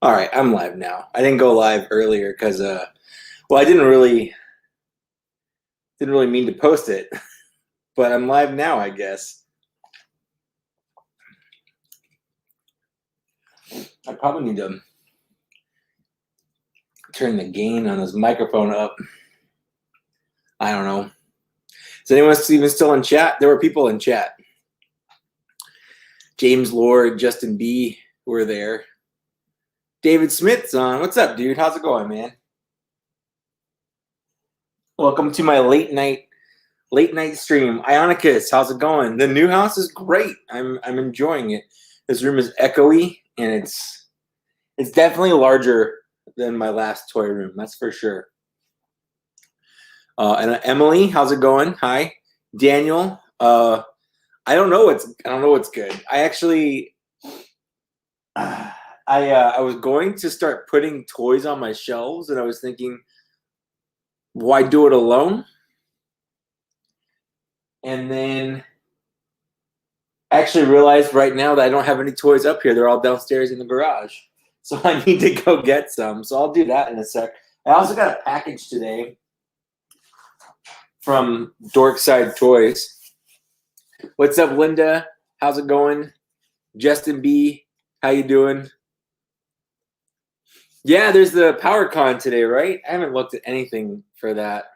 All right, I'm live now. I didn't go live earlier because, well, I didn't really mean to post it, but I'm live now, I guess. I probably need to turn the gain on this microphone up. I don't know. Is anyone even still in chat? There were people in chat. James Lord, Justin B. were there. David Smith's on. What's up, dude? How's it going, man? Welcome to my late night stream. Ionicus, how's it going? The new house is great. I'm enjoying it. This room is echoey, and it's definitely larger than my last toy room. That's for sure. And Emily, how's it going? Hi, Daniel. I don't know what's good. I actually, I was going to start putting toys on my shelves, and I was thinking, why do it alone? And then I actually realized right now that I don't have any toys up here. They're all downstairs in the garage. So I need to go get some. So I'll do that in a sec. I also got a package today from Dorkside Toys. What's up, Linda? How's it going? Justin B, how you doing? Yeah, there's the PowerCon today, right? I haven't looked at anything for that.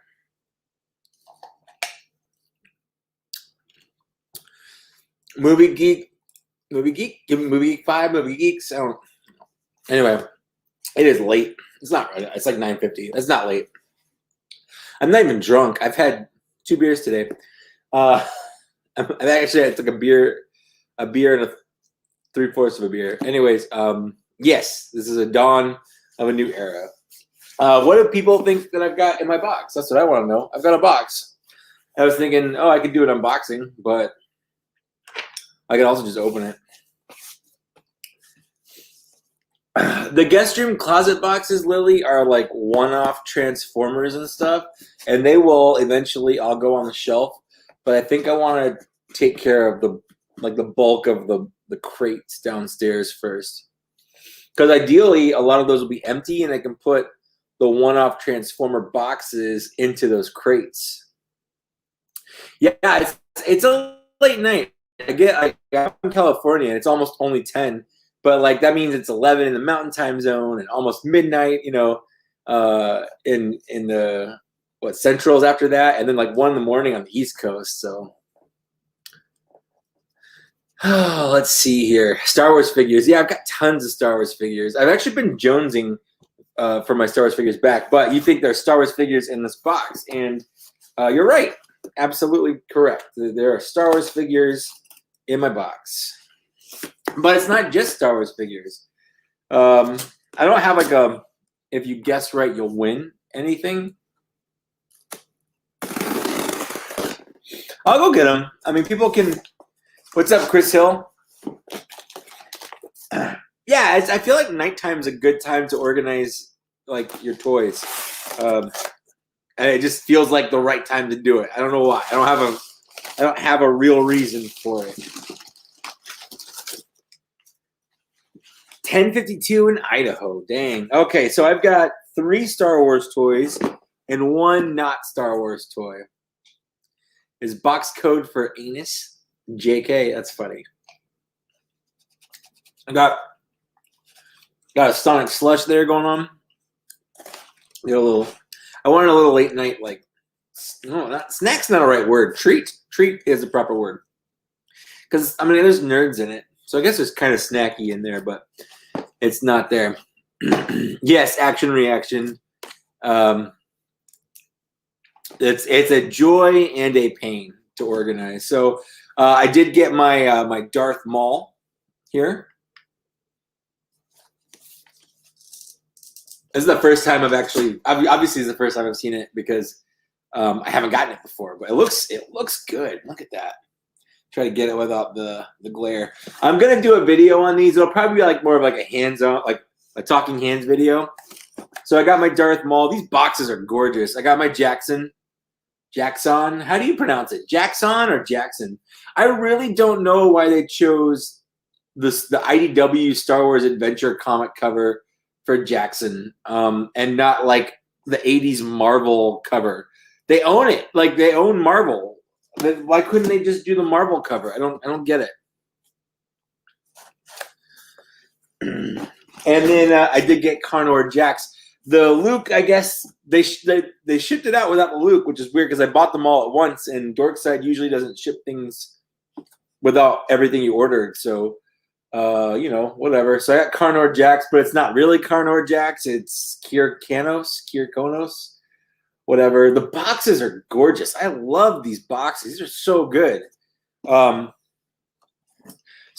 Movie Geek 5, Movie Geeks. Anyway, it is late. It's not right. It's like 9:50. It's not late. I'm not even drunk. I've had 2 beers today. I took a beer and a 3/4 of a beer. Anyways, yes, this is a dawn of a new era. What do people think that I've got in my box? That's what I want to know. I've got a box. I was thinking, I could do an unboxing, but I could also just open it. The guest room closet boxes, Lily, are like one-off Transformers and stuff, and they will eventually all go on the shelf. But I think I want to take care of the bulk of the crates downstairs first, because ideally a lot of those will be empty, and I can put the one-off Transformer boxes into those crates. Yeah, it's a late night. I'm in California, and it's almost only 10. But like that means it's 11 in the Mountain Time Zone and almost midnight, in the Centrals after that, and then like 1 in the morning on the East Coast. So let's see here. Star Wars figures. Yeah, I've got tons of Star Wars figures. I've actually been jonesing for my Star Wars figures back, but you think there's Star Wars figures in this box, and you're right. Absolutely correct. There are Star Wars figures in my box. But it's not just Star Wars figures. I don't have like a if you guess right, you'll win anything. I'll go get them. I mean, people can. What's up, Chris Hill? Yeah, I feel like nighttime's a good time to organize like your toys. And it just feels like the right time to do it. I don't know why. I don't have a real reason for it. 10:52 in Idaho. Dang. Okay, so I've got 3 Star Wars toys and 1 not Star Wars toy. Is box code for anus? JK, that's funny. I got a Sonic Slush there going on. I wanted a little late night, like, no, snack's not a right word. Treat is the proper word. Because, I mean, there's nerds in it. So I guess there's kind of snacky in there, but it's not there. Yes, action reaction. It's a joy and a pain to organize. So I did get my my Darth Maul here. This is the first time obviously it's the first time I've seen it because I haven't gotten it before, but it looks good. Look at that. Try to get it without the glare. I'm gonna do a video on these. It'll probably be like more of like a hands-on, like a talking hands video. So I got my Darth Maul. These boxes are gorgeous. I got my Jackson. How do you pronounce it? Jackson or Jackson? I really don't know why they chose the IDW Star Wars Adventure comic cover for Jackson, and not like the '80s Marvel cover. They own it, like they own Marvel. Why couldn't they just do the Marvel cover? I don't get it. And then I did get Carnor Jax. The Luke, I guess they shipped it out without the Luke, which is weird because I bought them all at once, and Dorkside usually doesn't ship things without everything you ordered. So, whatever. So I got Carnor Jax, but it's not really Carnor Jax. It's Kyrkonos, whatever. The boxes are gorgeous. I love these boxes. These are so good. So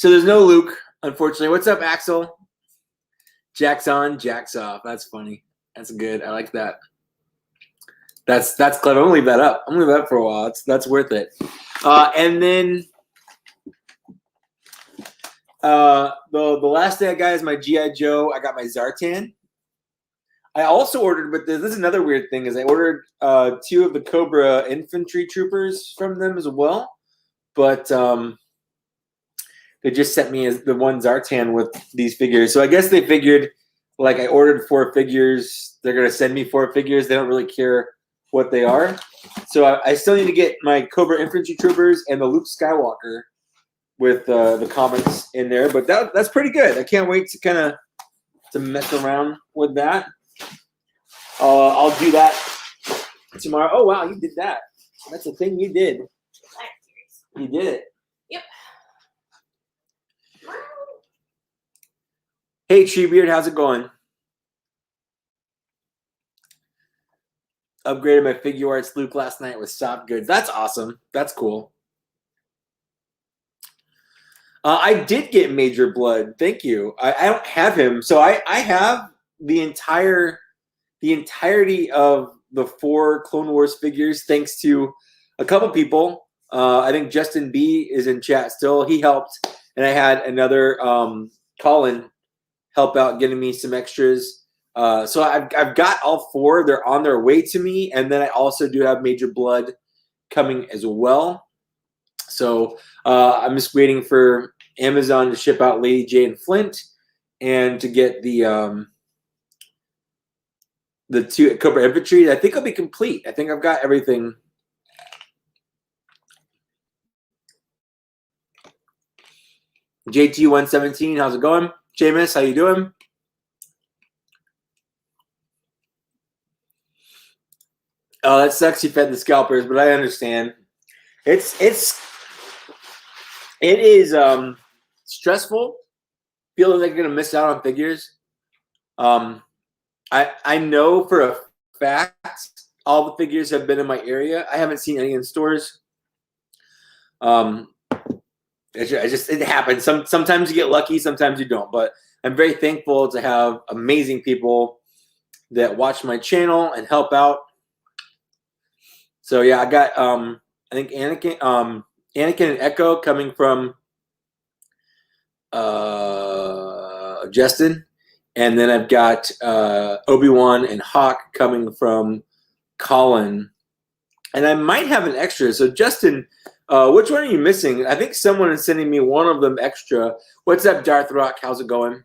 there's no Luke, unfortunately. What's up, Axel? Jax on, Jax off. That's funny. That's good. I like that. That's clever. I'm gonna leave that up. I'm gonna leave that up for a while. That's worth it. And then the last thing I got is my G.I. Joe. I got my Zartan. I also ordered, but this is another weird thing, is I ordered 2 of the Cobra infantry troopers from them as well. But they just sent me as the one Zartan with these figures. So I guess they figured, like, I ordered 4 figures. They're going to send me 4 figures. They don't really care what they are. So I still need to get my Cobra infantry troopers and the Luke Skywalker with the comics in there. But that's pretty good. I can't wait to mess around with that. I'll do that tomorrow. Oh, wow, you did that. That's a thing you did. You did it. Yep. Hey, Treebeard, how's it going? Upgraded my Figure Arts Luke last night with soft goods. That's awesome. That's cool. I did get Major Blood. Thank you. I don't have him, so I have the entirety of the 4 Clone Wars figures, thanks to a couple people. I think Justin B is in chat still. He helped, and I had another Colin help out getting me some extras. So I've got all 4. They're on their way to me, and then I also do have Major Blood coming as well. So I'm just waiting for Amazon to ship out Lady J and Flint, and to get the 2 Cobra Infantry. I think I'll be complete. I think I've got everything. JT117, how's it going? Jameis, how you doing? Oh, that sucks you fed the scalpers, but I understand. It is stressful, feeling like you're gonna miss out on figures. I know for a fact all the figures have been in my area. I haven't seen any in stores. It happens. Sometimes you get lucky, sometimes you don't. But I'm very thankful to have amazing people that watch my channel and help out. So yeah, I got I think Anakin and Echo coming from Justin, and then I've got Obi-Wan and Hawk coming from Colin, and I might have an extra. So Justin, which one are you missing? I think someone is sending me one of them extra. What's up, Darth Rock? How's it going?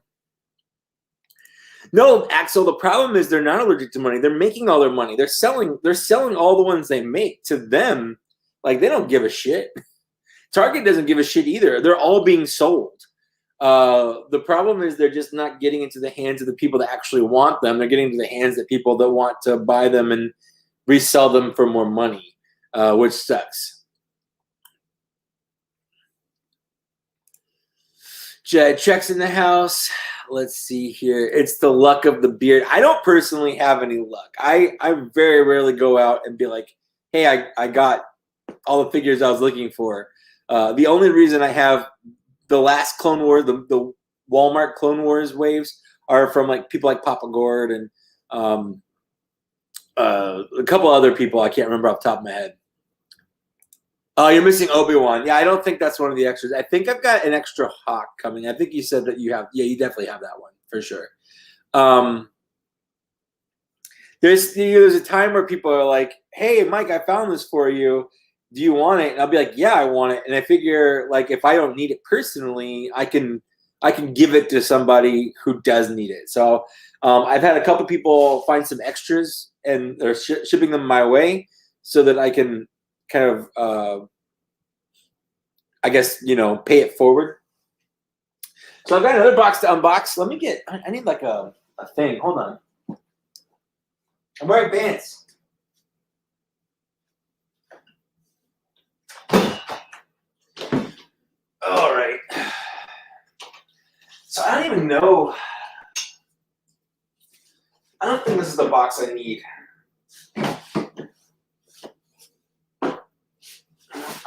No, Axel, the problem is they're not allergic to money. They're making all their money. They're selling all the ones they make. To them, like, they don't give a shit. Target doesn't give a shit either. They're all being sold. The problem is they're just not getting into the hands of the people that actually want them. They're getting into the hands of people that want to buy them and resell them for more money, which sucks. Checks in the house. Let's see here. It's the luck of the beard. I don't personally have any luck. I very rarely go out and be like, hey, I got all the figures I was looking for. The only reason I have the last Clone Wars, the Walmart Clone Wars waves, are from like people like Papa Gord and a couple other people I can't remember off the top of my head. Oh, you're missing Obi-Wan. Yeah, I don't think that's one of the extras. I think I've got an extra Hawk coming. I think you said that you have. Yeah, you definitely have that one for sure. There's a time where people are like, hey, Mike, I found this for you. Do you want it? And I'll be like, yeah, I want it. And I figure, like, if I don't need it personally, I can I can give it to somebody who does need it. So I've had a couple people find some extras and they're shipping them my way so that I can kind of, I guess, pay it forward. So I've got another box to unbox. Let me get, I need like a thing. Hold on. I'm wearing pants. All right. So I don't even know. I don't think this is the box I need. I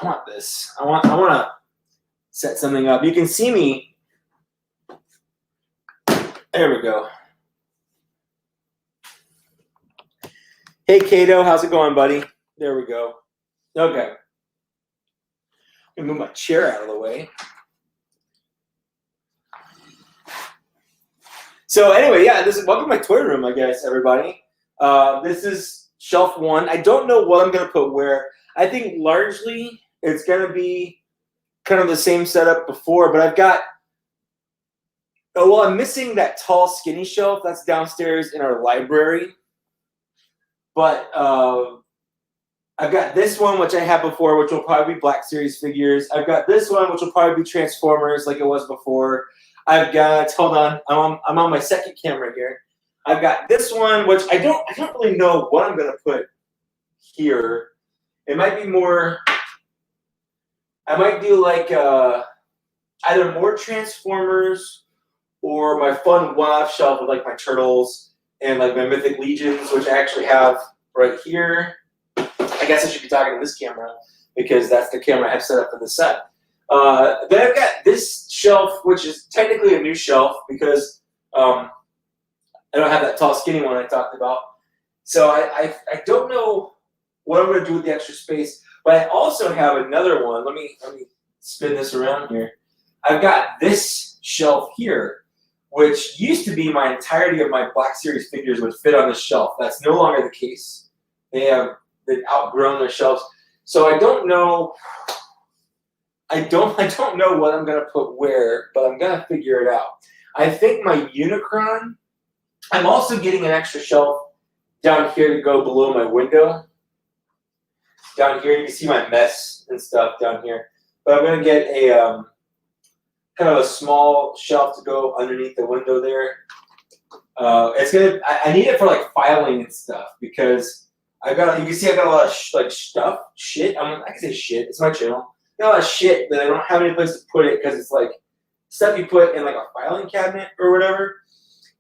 want this. I want to set something up. You can see me. There we go. Hey, Kato, how's it going, buddy? There we go. Okay. I'm gonna move my chair out of the way. So anyway, yeah, this is welcome to my toy room, I guess, everybody. This is shelf one. I don't know what I'm gonna put where. I think largely it's gonna be kind of the same setup before, but I've got. Oh well, I'm missing that tall, skinny shelf that's downstairs in our library. But I've got this one, which I had before, which will probably be Black Series figures. I've got this one, which will probably be Transformers, like it was before. I've got, hold on, I'm on my second camera here. I've got this one, which I don't really know what I'm gonna put here. It might be more. I might do like either more Transformers or my fun one-off shelf with like my Turtles and like my Mythic Legions, which I actually have right here. I guess I should be talking to this camera because that's the camera I have set up for the set. Then I've got this shelf, which is technically a new shelf because I don't have that tall, skinny one I talked about. So I don't know what I'm going to do with the extra space, but I also have another one. Let me spin this around here. I've got this shelf here, which used to be my entirety of my Black Series figures would fit on this shelf. That's no longer the case. They've outgrown their shelves. So I don't know. I don't know what I'm gonna put where, but I'm gonna figure it out. I think my Unicron. I'm also getting an extra shelf down here to go below my window. Down here, you can see my mess and stuff down here. But I'm gonna get a kind of a small shelf to go underneath the window there. It's gonna. I need it for like filing and stuff because I got. You can see I got a lot of shit. I can say shit. It's my channel. I got a lot of shit that I don't have any place to put it because it's like stuff you put in like a filing cabinet or whatever.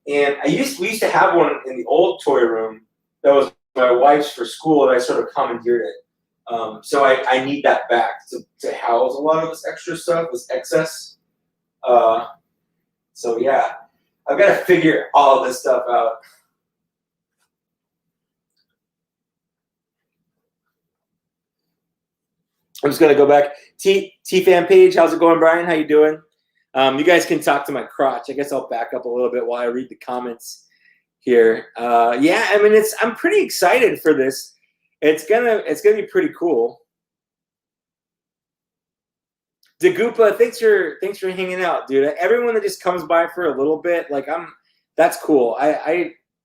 And we used to have one in the old toy room that was my wife's for school, and I sort of commandeered it. So I need that back to house a lot of this extra stuff, this excess. So yeah, I've got to figure all of this stuff out. I'm just gonna go back. T fan page, how's it going, Brian? How you doing? You guys can talk to my crotch. I guess I'll back up a little bit while I read the comments here. Yeah, I mean I'm pretty excited for this. It's gonna be pretty cool. Dagupa, thanks for hanging out, dude. Everyone that just comes by for a little bit, like that's cool.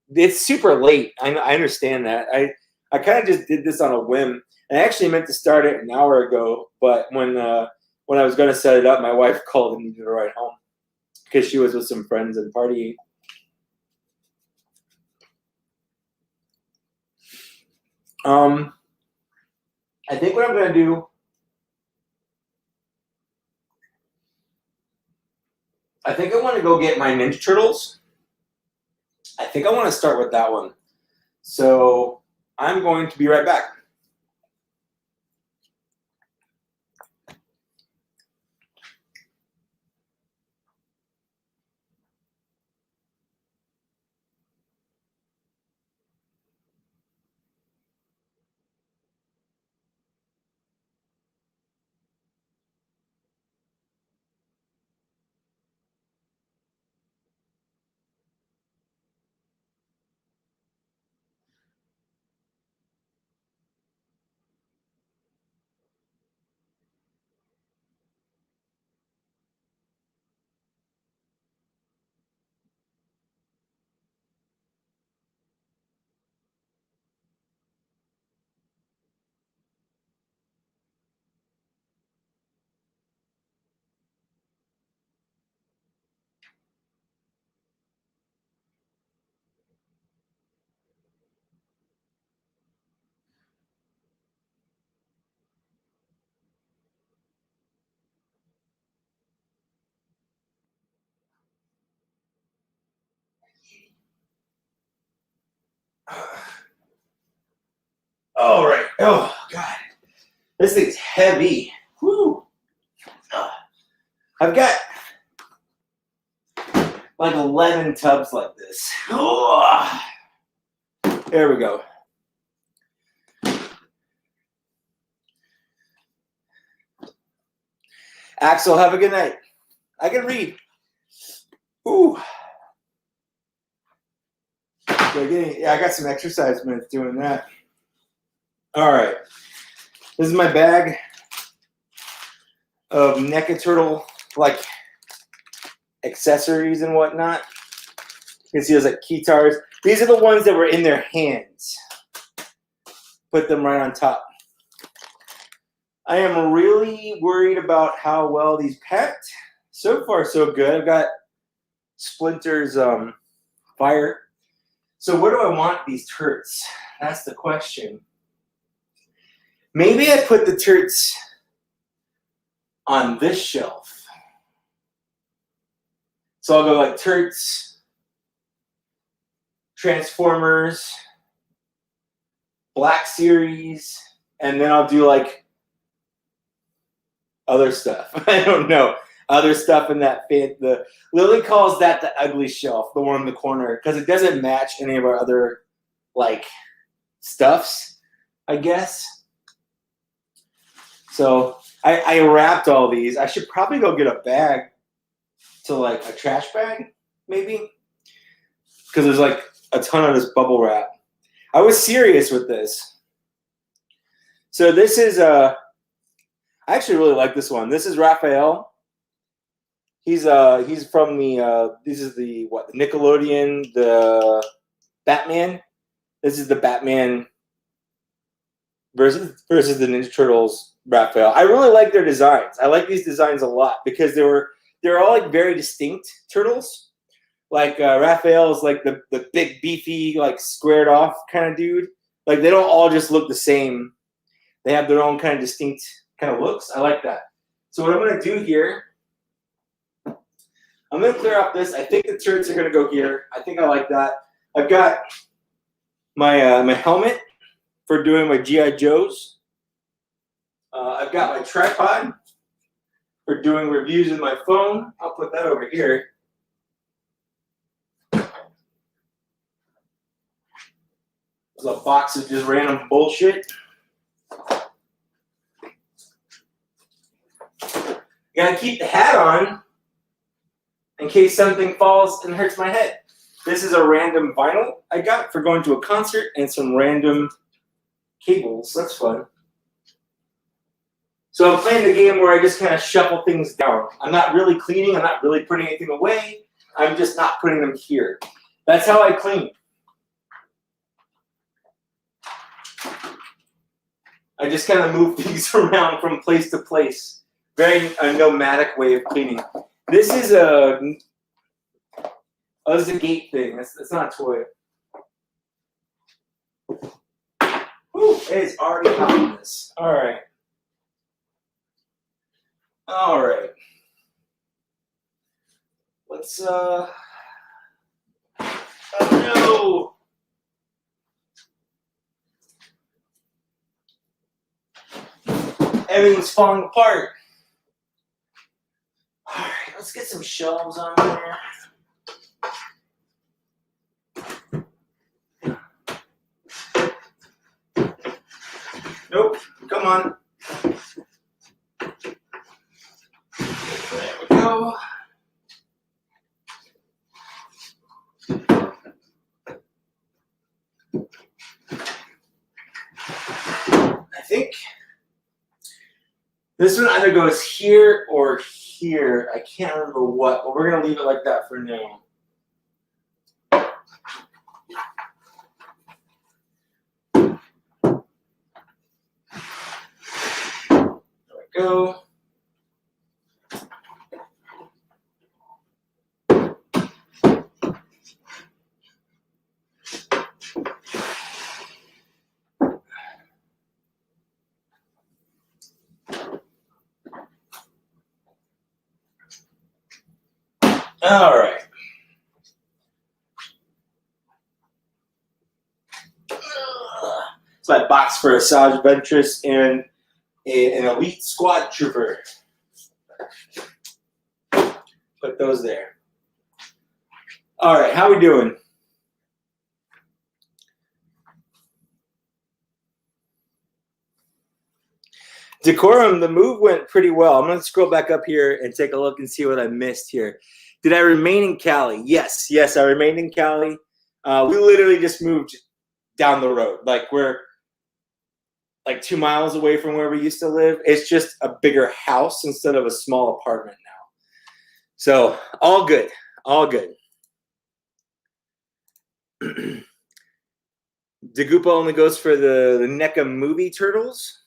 It's super late. I understand that. I kind of just did this on a whim. And I actually meant to start it an hour ago, but when I was going to set it up, my wife called and needed a ride home because she was with some friends and partying. I think what I'm going to do, I think I want to go get my Ninja Turtles. I think I want to start with that one. So I'm going to be right back. This thing's heavy. Woo. I've got like 11 tubs like this. There we go. Axel, have a good night. I can read. Ooh. Yeah, I got some exercise minutes doing that. All right. This is my bag of NECA Turtle like accessories and whatnot. You can see those like keytars. These are the ones that were in their hands. Put them right on top. I am really worried about how well these packed. So far, so good. I've got Splinter's fire. So where do I want these turrets? That's the question. Maybe I put the turrets on this shelf. So I'll go like turrets, Transformers, Black Series, and then I'll do like other stuff. I don't know. Other stuff in that fan. The Lily calls that the ugly shelf, the one in the corner, because it doesn't match any of our other like stuffs, I guess. So I wrapped all these. I should probably go get a bag to like a trash bag, maybe, because there's like a ton of this bubble wrap. I was serious with this. So this is I actually really like this one. This is Raphael. He's from the this is the what, the Nickelodeon, the Batman. This is the Batman versus the Ninja Turtles Raphael. I really like their designs. I like these designs a lot because they're all like very distinct turtles. Like Raphael is like the big beefy like squared off kind of dude. Like they don't all just look the same. They have their own kind of distinct kind of looks. I like that. So what I'm gonna do here, I'm going to clear up this. I think the turrets are going to go here. I think I like that. I've got my my helmet for doing my G.I. Joes. I've got my tripod for doing reviews with my phone. I'll put that over here. There's a box of just random bullshit. You got to keep the hat on in case something falls and hurts my head. This is a random vinyl I got for going to a concert and some random cables. That's fun. So I'm playing the game where I just kind of shuffle things down. I'm not really cleaning. I'm not really putting anything away. I'm just not putting them here. That's how I clean. I just kind of move things around from place to place. Very nomadic way of cleaning. This is a gate thing. That's not a toy. Ooh, it is already hot in this. All right. All right. Let's oh no. Everything's falling apart. All right, let's get some shelves on there. Nope, come on. There we go. I think this one either goes here or here. I can't remember what, but we're going to leave it like that for now. There we go. All right. It's my box for Asajj Ventress and an elite squad trooper. Put those there. All right, how we doing? Decorum, the move went pretty well. I'm going to scroll back up here and take a look and see what I missed here. Did I remain in Cali? Yes, I remained in Cali. We literally just moved down the road. Like, we're like 2 miles away from where we used to live. It's just a bigger house instead of a small apartment now. So all good, all good. Dagupa only goes for the NECA movie turtles.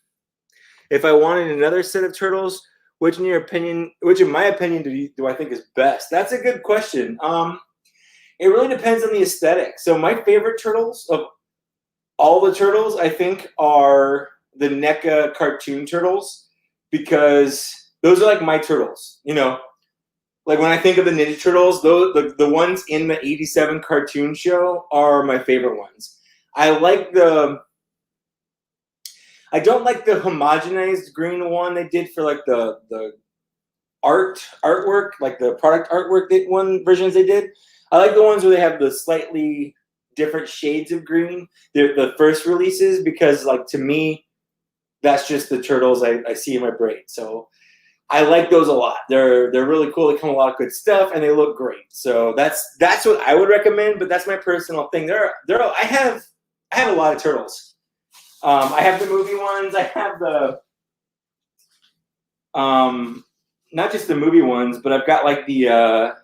If I wanted another set of turtles, which in my opinion do I think is best? That's a good question. It really depends on the aesthetic. So my favorite turtles of all the turtles, I think, are the NECA cartoon turtles, because those are like my turtles. You know, like when I think of the Ninja Turtles, the ones in the '87 cartoon show are my favorite ones. I don't like the homogenized green one they did for like the artwork, like the product artwork versions they did. I like the ones where they have the slightly different shades of green. They're the first releases, because like to me, that's just the turtles I see in my brain. So I like those a lot. They're really cool. They come with a lot of good stuff and they look great. So that's what I would recommend. But that's my personal thing. I have a lot of turtles. I have the movie ones. I have the not just the movie ones, but I've got like the Out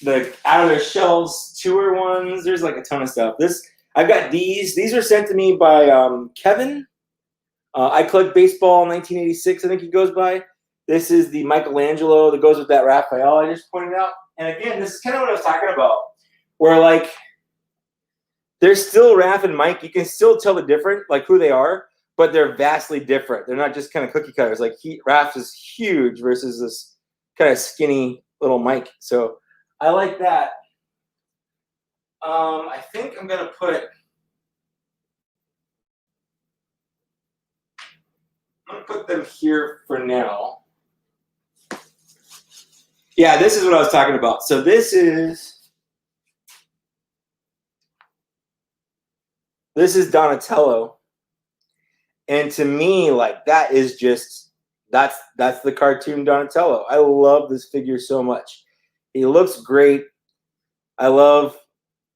of Their Shells tour ones. There's like a ton of stuff. I've got these. These were sent to me by Kevin. I Collect Baseball 1986, I think he goes by. This is the Michelangelo that goes with that Raphael I just pointed out. And again, this is kind of what I was talking about, where like there's still Raph and Mike. You can still tell the difference, like who they are, but they're vastly different. They're not just kind of cookie cutters. Like Raph is huge versus this kind of skinny little Mike. So I like that. I think I'm gonna put them here for now. Yeah, this is what I was talking about. So this is Donatello. And to me, like that is just that's the cartoon Donatello. I love this figure so much. He looks great. I love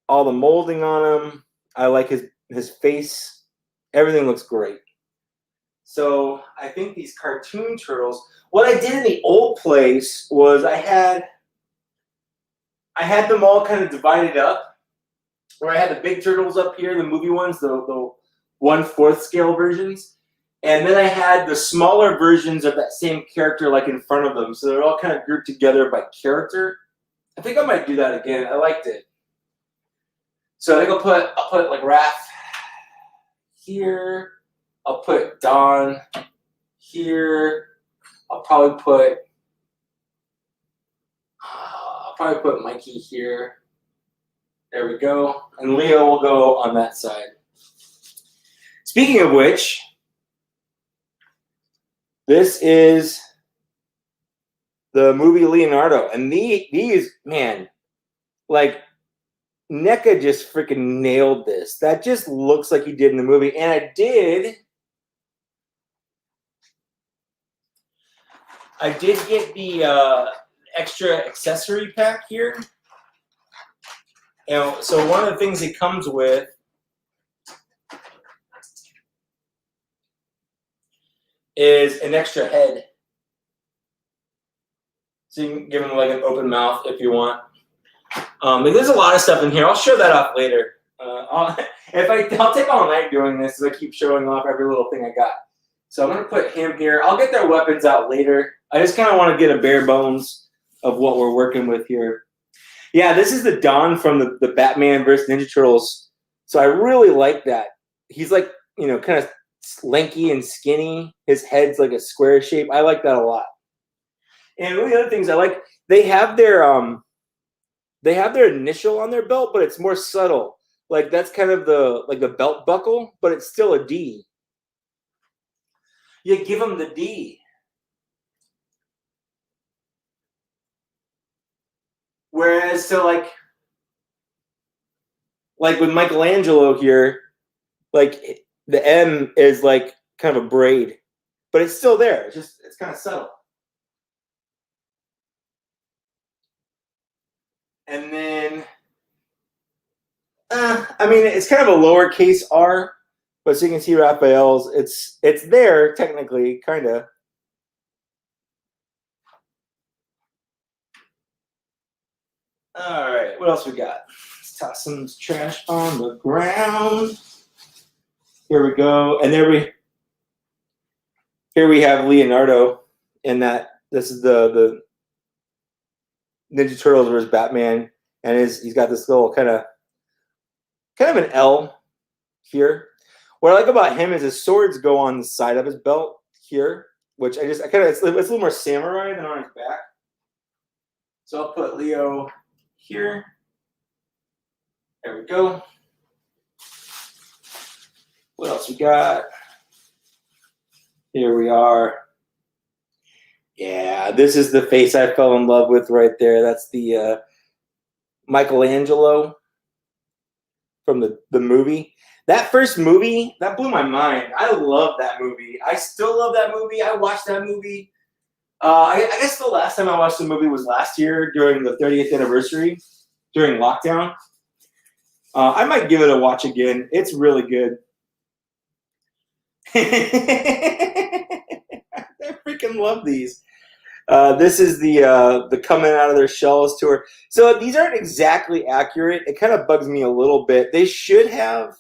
all the molding on him. I like his face. Everything looks great. So I think these cartoon turtles, what I did in the old place was I had them all kind of divided up, where I had the big turtles up here, the movie ones, the 1/4 scale versions. And then I had the smaller versions of that same character like in front of them. So they're all kind of grouped together by character. I think I might do that again. I liked it. So I think I'll put like Raph here. I'll put Don here. I'll probably put Mikey here. There we go. And Leo will go on that side. Speaking of which, this is the movie Leonardo. And these, man, like NECA just freaking nailed this. That just looks like he did in the movie. And I did get the extra accessory pack here. And so one of the things it comes with is an extra head. So you can give him like an open mouth if you want. There's a lot of stuff in here. I'll show that off later. I'll take all night doing this as I keep showing off every little thing I got. So I'm going to put him here. I'll get their weapons out later. I just kind of want to get a bare bones of what we're working with here. Yeah, this is the Don from the Batman vs. Ninja Turtles. So I really like that. He's like, kind of lanky and skinny. His head's like a square shape. I like that a lot. And one of the other things I like, they have their initial on their belt, but it's more subtle. Like that's kind of the belt buckle, but it's still a D. You give him the D. Whereas, so like with Michelangelo here, like the M is like kind of a braid, but it's still there. It's kind of subtle. And then, I mean, it's kind of a lowercase r, but so you can see Raphael's. It's there technically, kind of. All right, what else we got? Let's toss some trash on the ground. Here we go, and here we have Leonardo in that. This is the Ninja Turtles versus Batman, and he's got this little kind of an L here. What I like about him is his swords go on the side of his belt here, which it's a little more samurai than on his back. So I'll put Leo here. There we go. What else we got? Here we are. Yeah, this is the face I fell in love with right there. That's the Michelangelo from the movie. That first movie, that blew my mind. I love that movie. I still love that movie. I watched that movie. I guess the last time I watched the movie was last year during the 30th anniversary, during lockdown. I might give it a watch again. It's really good. I freaking love these. This is the coming out of their shells tour. So these aren't exactly accurate. It kind of bugs me a little bit. They should have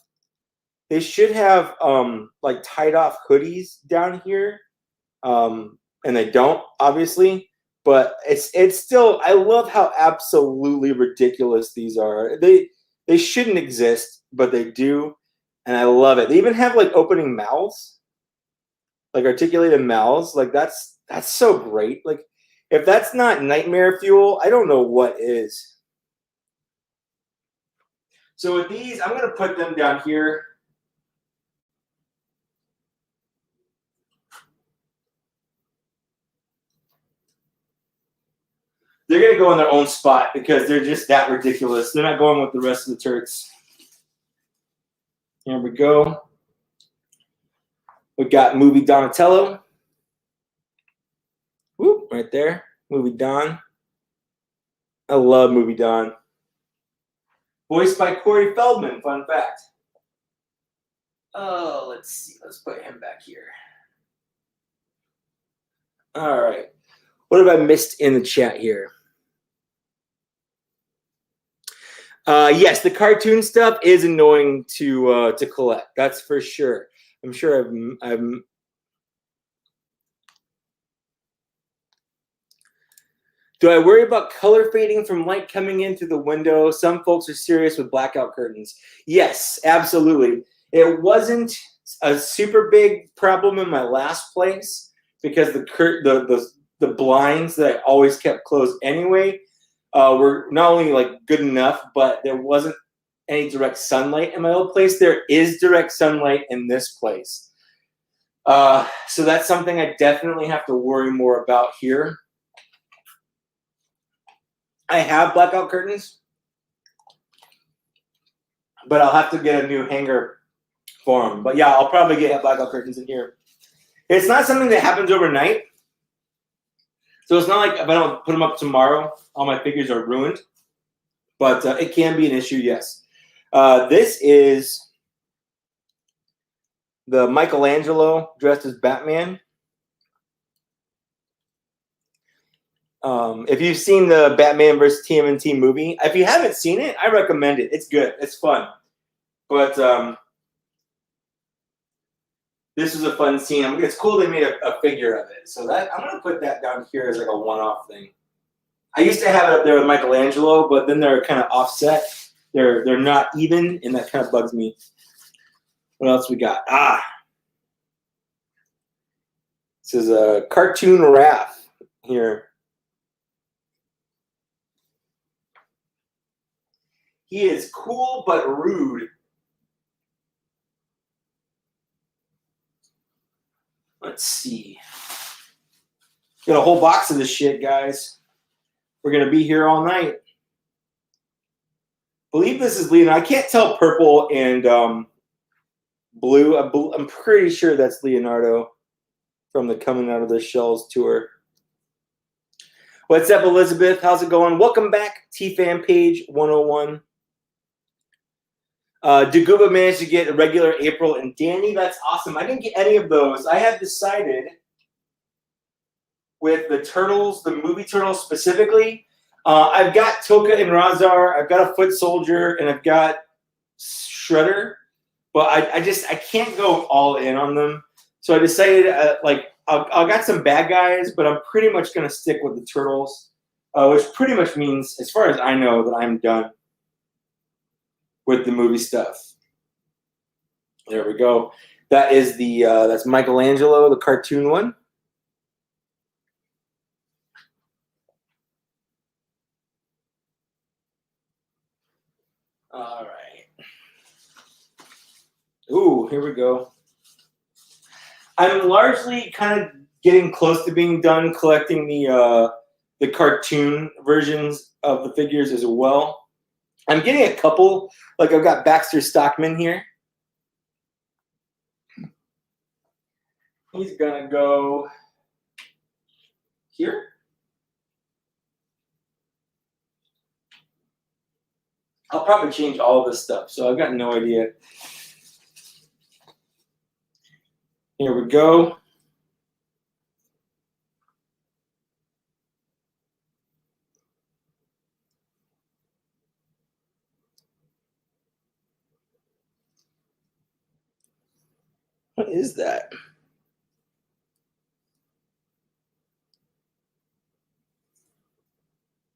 like tied off hoodies down here, and they don't, obviously. But it's still. I love how absolutely ridiculous these are. They shouldn't exist, but they do, and I love it. They even have like opening mouths, like articulated mouths. Like that's so great. Like if that's not nightmare fuel, I don't know what is. So with these, I'm gonna put them down here. They're going to go in their own spot because they're just that ridiculous. They're not going with the rest of the Turks. Here we go. We've got Movie Donatello. Whoop, right there. Movie Don. I love Movie Don. Voiced by Corey Feldman, fun fact. Oh, let's see. Let's put him back here. All right. What have I missed in the chat here? Yes, the cartoon stuff is annoying to collect. That's for sure. I'm sure I've Do I worry about color fading from light coming in through the window? Some folks are serious with blackout curtains. Yes, absolutely. It wasn't a super big problem in my last place because the blinds that I always kept closed anyway were not only like good enough, but there wasn't any direct sunlight in my old place. There is direct sunlight in this place. So that's something I definitely have to worry more about here. I have blackout curtains, but I'll have to get a new hanger for them. But yeah, I'll probably get blackout curtains in here. It's not something that happens overnight. So it's not like if I don't put them up tomorrow, all my figures are ruined. But it can be an issue, yes. This is the Michelangelo dressed as Batman. If you've seen the Batman vs. TMNT movie, if you haven't seen it, I recommend it. It's good. It's fun. But this is a fun scene. It's cool they made a figure of it. So that I'm going to put that down here as like a one-off thing. I used to have it up there with Michelangelo, but then they're kind of offset. They're not even, and that kind of bugs me. What else we got? This is a cartoon Raph here. He is cool but rude. Let's see. Got a whole box of this shit, guys. We're going to be here all night. I believe this is Leonardo. I can't tell purple and blue. I'm pretty sure that's Leonardo from the Coming Out of the Shells tour. What's up, Elizabeth? How's it going? Welcome back, T-Fan Page 101. Daguba managed to get a regular April and Danny. That's awesome. I didn't get any of those. I had decided with the Turtles, the movie Turtles specifically. I've got Toka and Razar. I've got a Foot Soldier, and I've got Shredder. But I can't go all in on them. So I decided I got some bad guys, but I'm pretty much going to stick with the Turtles, which pretty much means, as far as I know, that I'm done with the movie stuff. There we go. That is that's Michelangelo, the cartoon one. All right. Ooh, here we go. I'm largely kind of getting close to being done collecting the cartoon versions of the figures as well. I'm getting a couple. Like I've got Baxter Stockman here. He's gonna go here. I'll probably change all of this stuff, so I've got no idea. Here we go. What is that?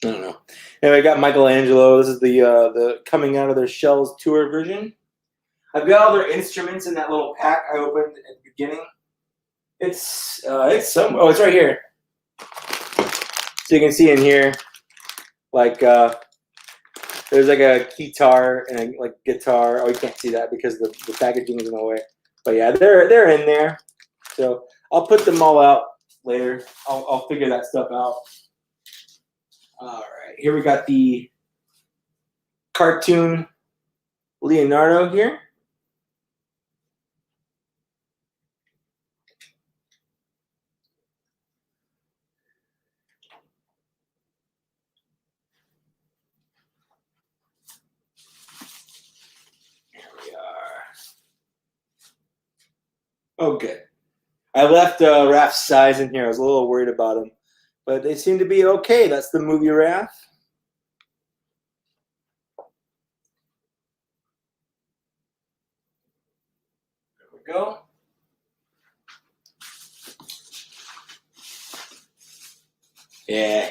I don't know. Anyway, I got Michelangelo. This is the Coming Out of Their Shells tour version. I've got all their instruments in that little pack I opened at the beginning. It's some. Oh, it's right here. So you can see in here, like there's like a guitar and a guitar. Oh, you can't see that because the packaging is in the way. But yeah, they're in there. So I'll put them all out later. I'll figure that stuff out. All right, here we got the cartoon Leonardo here. Here we are. Oh, good. I left Raph's size in here. I was a little worried about him, but they seem to be okay. That's the movie Raph. There we go. Yeah.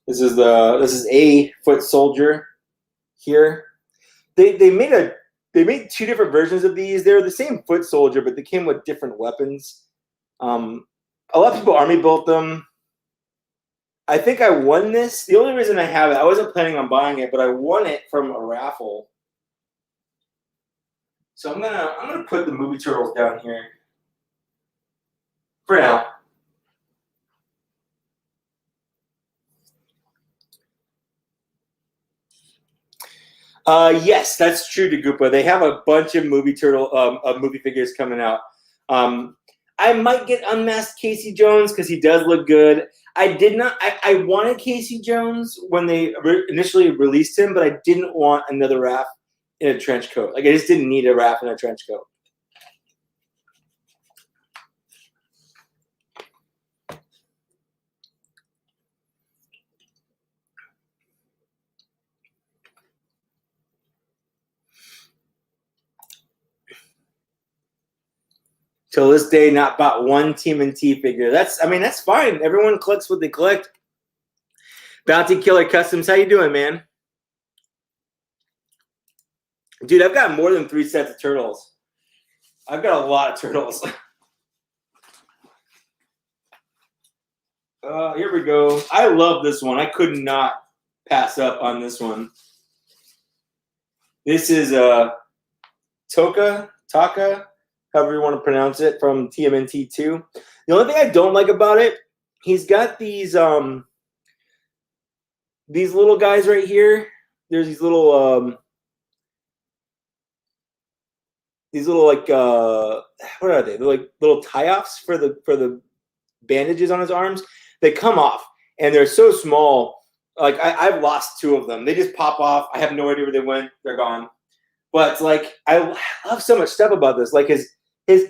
This is a Foot Soldier here. They made two different versions of these. They're the same Foot Soldier, but they came with different weapons. A lot of people army built them. I think I won this. The only reason I have it, I wasn't planning on buying it, but I won it from a raffle. So I'm gonna put the movie Turtles down here for now. Yes, that's true, Dagupa. They have a bunch of movie figures coming out. I might get Unmasked Casey Jones because he does look good. I did not. I wanted Casey Jones when they initially released him, but I didn't want another Raph in a trench coat. Like I just didn't need a Raph in a trench coat. Till this day, not bought one TMNT figure. That's fine. Everyone collects what they collect. Bounty Killer Customs, how you doing, man? Dude, I've got more than 3 sets of turtles. I've got a lot of turtles. Here we go. I love this one. I could not pass up on this one. This is Toka Taka, however you want to pronounce it, from TMNT 2. The only thing I don't like about it, he's got these little guys right here. There's these little like what are they? They're like little tie-offs for the bandages on his arms. They come off and they're so small. Like I've lost 2 of them. They just pop off. I have no idea where they went. They're gone. But like I love so much stuff about this. Like his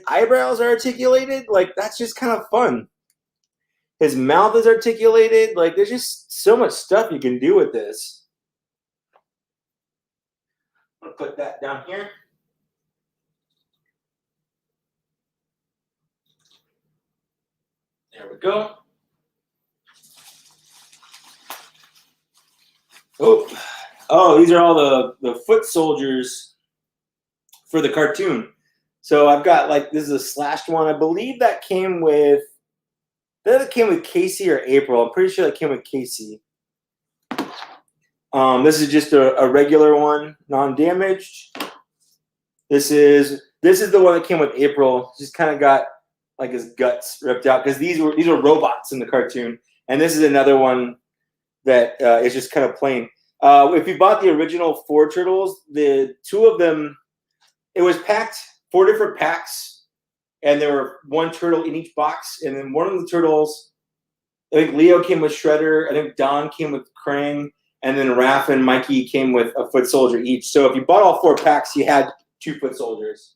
eyebrows are articulated. Like that's just kind of fun. His mouth is articulated. Like there's just so much stuff you can do with this. I'm gonna put that down here. There we go. Oh, these are all the foot soldiers for the cartoon. So I've got like this is a slashed one. I believe that came with Casey or April. I'm pretty sure that came with Casey. This is just a regular one, non-damaged. This is the one that came with April. Just kind of got like his guts ripped out because these were robots in the cartoon, and this is another one that is just kind of plain. If you bought the original 4 turtles, the 2 of them, it was packed 4 different packs, and there were 1 turtle in each box. And then one of the turtles, I think Leo came with Shredder, I think Don came with Krang, and then Raph and Mikey came with a foot soldier each. So if you bought all 4 packs, you had 2 foot soldiers.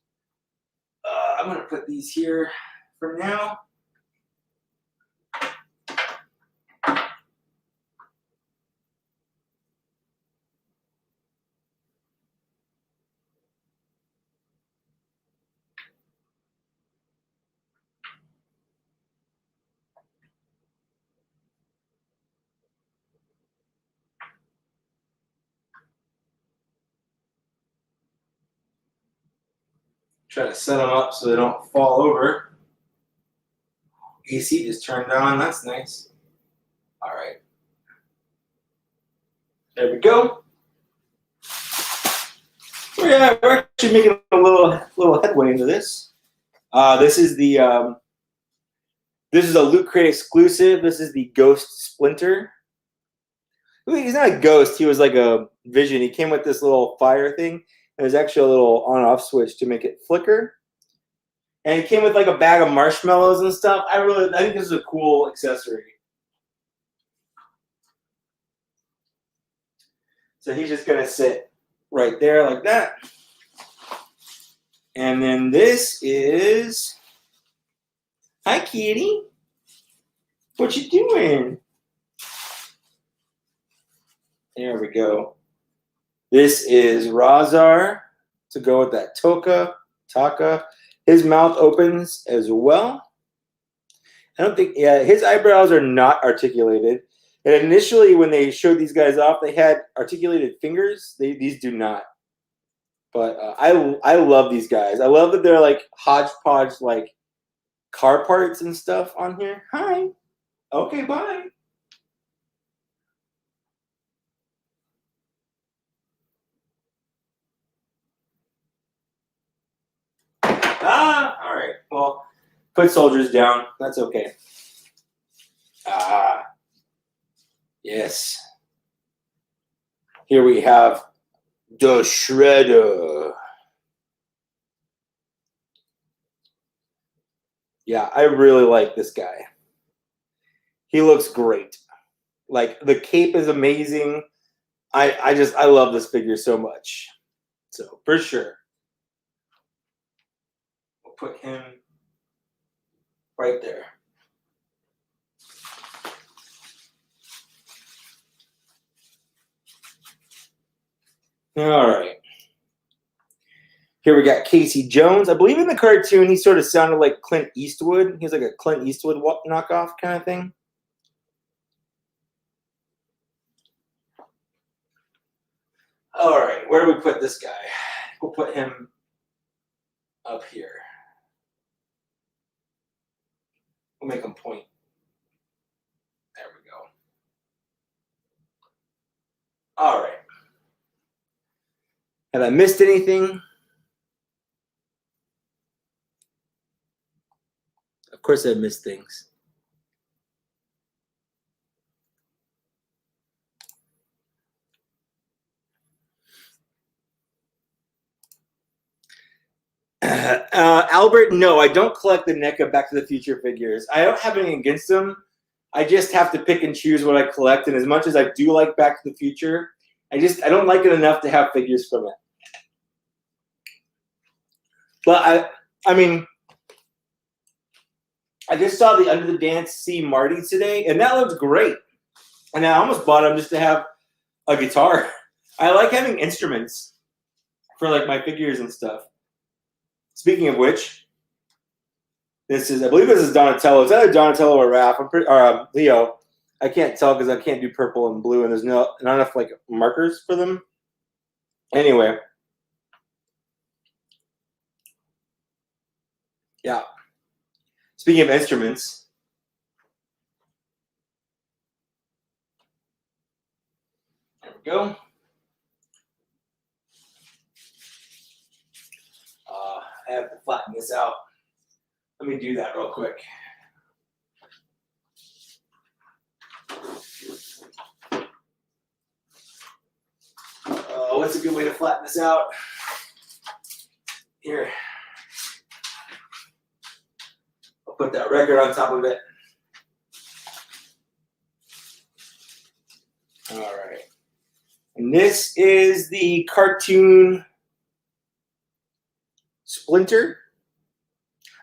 I'm gonna put these here for now. Try to set them up so they don't fall over. AC just turned on. That's nice. All right. There we go. Yeah, we're actually making a little headway into this. This is a Loot Crate exclusive. This is the Ghost Splinter. He's not a ghost. He was like a vision. He came with this little fire thing. There's actually a little on-off switch to make it flicker. And it came with like a bag of marshmallows and stuff. I think this is a cool accessory. So he's just gonna sit right there like that. And then this is, hi kitty. What you doing? There we go. This is Rahzar to go with that Taka. His mouth opens as well. I don't think, yeah, his eyebrows are not articulated. And initially, when they showed these guys off, they had articulated fingers. These do not. But I love these guys. I love that they're like hodgepodge, like car parts and stuff on here. Hi. Okay, bye. All right. Well, put soldiers down. That's okay. Yes. Here we have the Shredder. Yeah, I really like this guy. He looks great. Like the cape is amazing. I love this figure so much. So for sure. We'll put him right there. All right. Here we got Casey Jones. I believe in the cartoon he sort of sounded like Clint Eastwood. He was like a Clint Eastwood knockoff kind of thing. All right, where do we put this guy? We'll put him up here. We'll make him point. There we go. All right. Have I missed anything? course, I missed things. Albert, no, I don't collect the NECA Back to the Future figures. I don't have anything against them. I just have to pick and choose what I collect. And as much as I do like Back to the Future, I don't like it enough to have figures from it. But I mean, I just saw the Under the Dance See Marty today, and that looks great. And I almost bought him just to have a guitar. I like having instruments for like my figures and stuff. Speaking of which, I believe this is Donatello. Is that a Donatello or Raph? Or Leo. I can't tell because I can't do purple and blue, and there's not enough like markers for them. Anyway. Yeah. Speaking of instruments, there we go. I have to flatten this out. Let me do that real quick. What's a good way to flatten this out? Here. I'll put that record on top of it. All right. And this is the cartoon Splinter.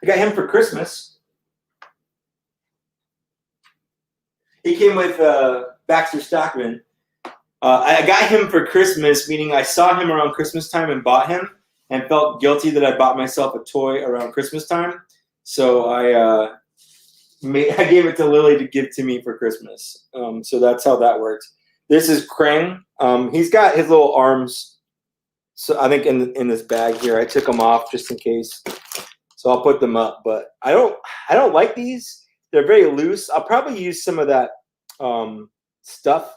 I got him for Christmas. He came with Baxter Stockman. I got him for Christmas, meaning I saw him around Christmas time and bought him, and felt guilty that I bought myself a toy around Christmas time. So I gave it to Lily to give to me for Christmas. So that's how that worked. This is Krang. He's got his little arms. So I think in this bag here, I took them off just in case. So I'll put them up. But I don't like these. They're very loose. I'll probably use some of that stuff.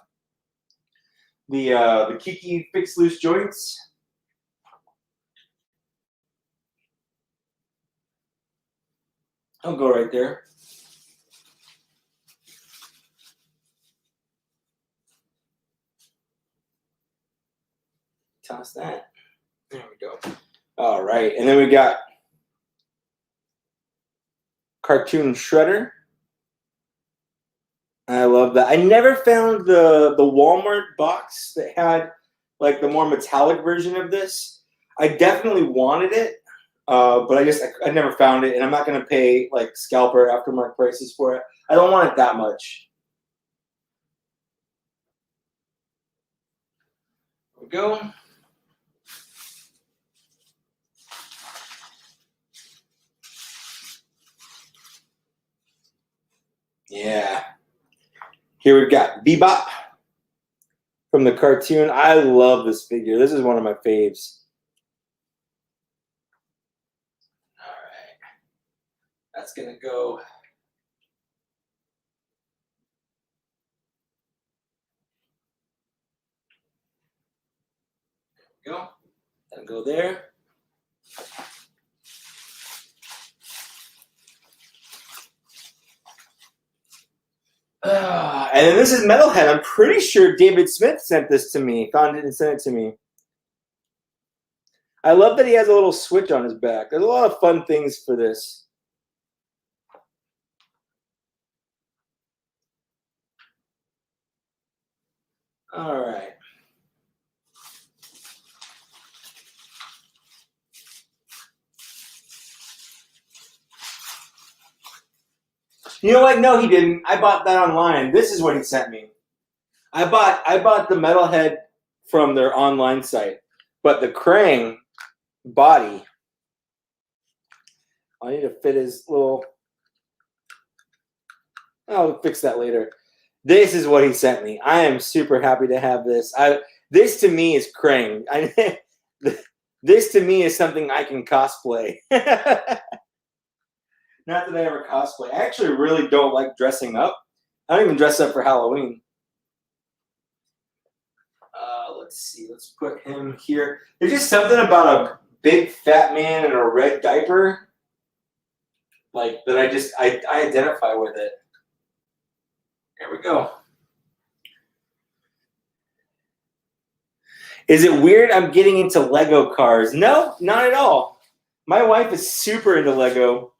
The Kiki Fix Loose Joints. I'll go right there. Toss that. There we go. All right, and then we got Cartoon Shredder. I love that. I never found the Walmart box that had like the more metallic version of this. I definitely wanted it, but I never found it, and I'm not gonna pay like scalper aftermarket prices for it. I don't want it that much. There we go. Yeah. Here we've got Bebop from the cartoon. I love this figure. This is one of my faves. All right. That's going to go. There we go. That'll go there. And then this is Metalhead. I'm pretty sure David Smith sent this to me. Found it and sent it to me. I love that he has a little switch on his back. There's a lot of fun things for this. All right. You know what? No, he didn't. I bought that online. This is what he sent me. I bought the Metalhead from their online site, but the Krang body. I need to fit his little. I'll fix that later. This is what he sent me. I am super happy to have this. This to me is Krang. This to me is something I can cosplay. Not that I ever cosplay. I actually really don't like dressing up. I don't even dress up for Halloween. Let's see. Let's put him here. There's just something about a big fat man in a red diaper. like that I identify with it. There we go. Is it weird I'm getting into Lego cars? No, not at all. My wife is super into Lego.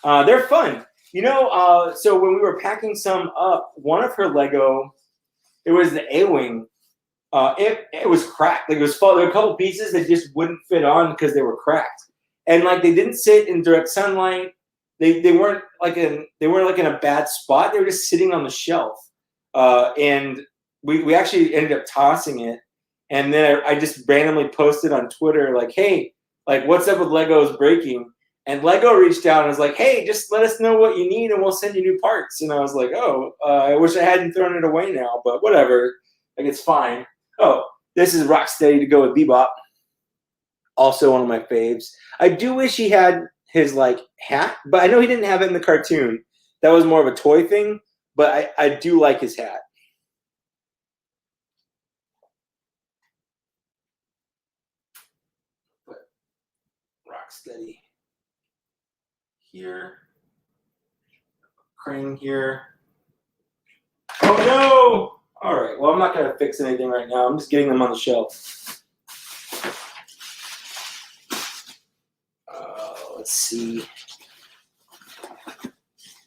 They're fun. You know, so when we were packing some up, one of her Lego, it was the A-Wing. It was cracked. Like it was full. There were a couple pieces that just wouldn't fit on because they were cracked. And like they didn't sit in direct sunlight. They weren't like in a bad spot. They were just sitting on the shelf. And we actually ended up tossing it. And then I just randomly posted on Twitter like, hey, like what's up with Legos breaking? And Lego reached out and was like, hey, just let us know what you need and we'll send you new parts. And I was like, oh, I wish I hadn't thrown it away now, but whatever. Like it's fine. Oh, this is Rocksteady to go with Bebop. Also one of my faves. I do wish he had his like hat, but I know he didn't have it in the cartoon. That was more of a toy thing, but I do like his hat. Rocksteady here, Crane here. Oh no! All right, well I'm not gonna fix anything right now. I'm just getting them on the shelf. Let's see.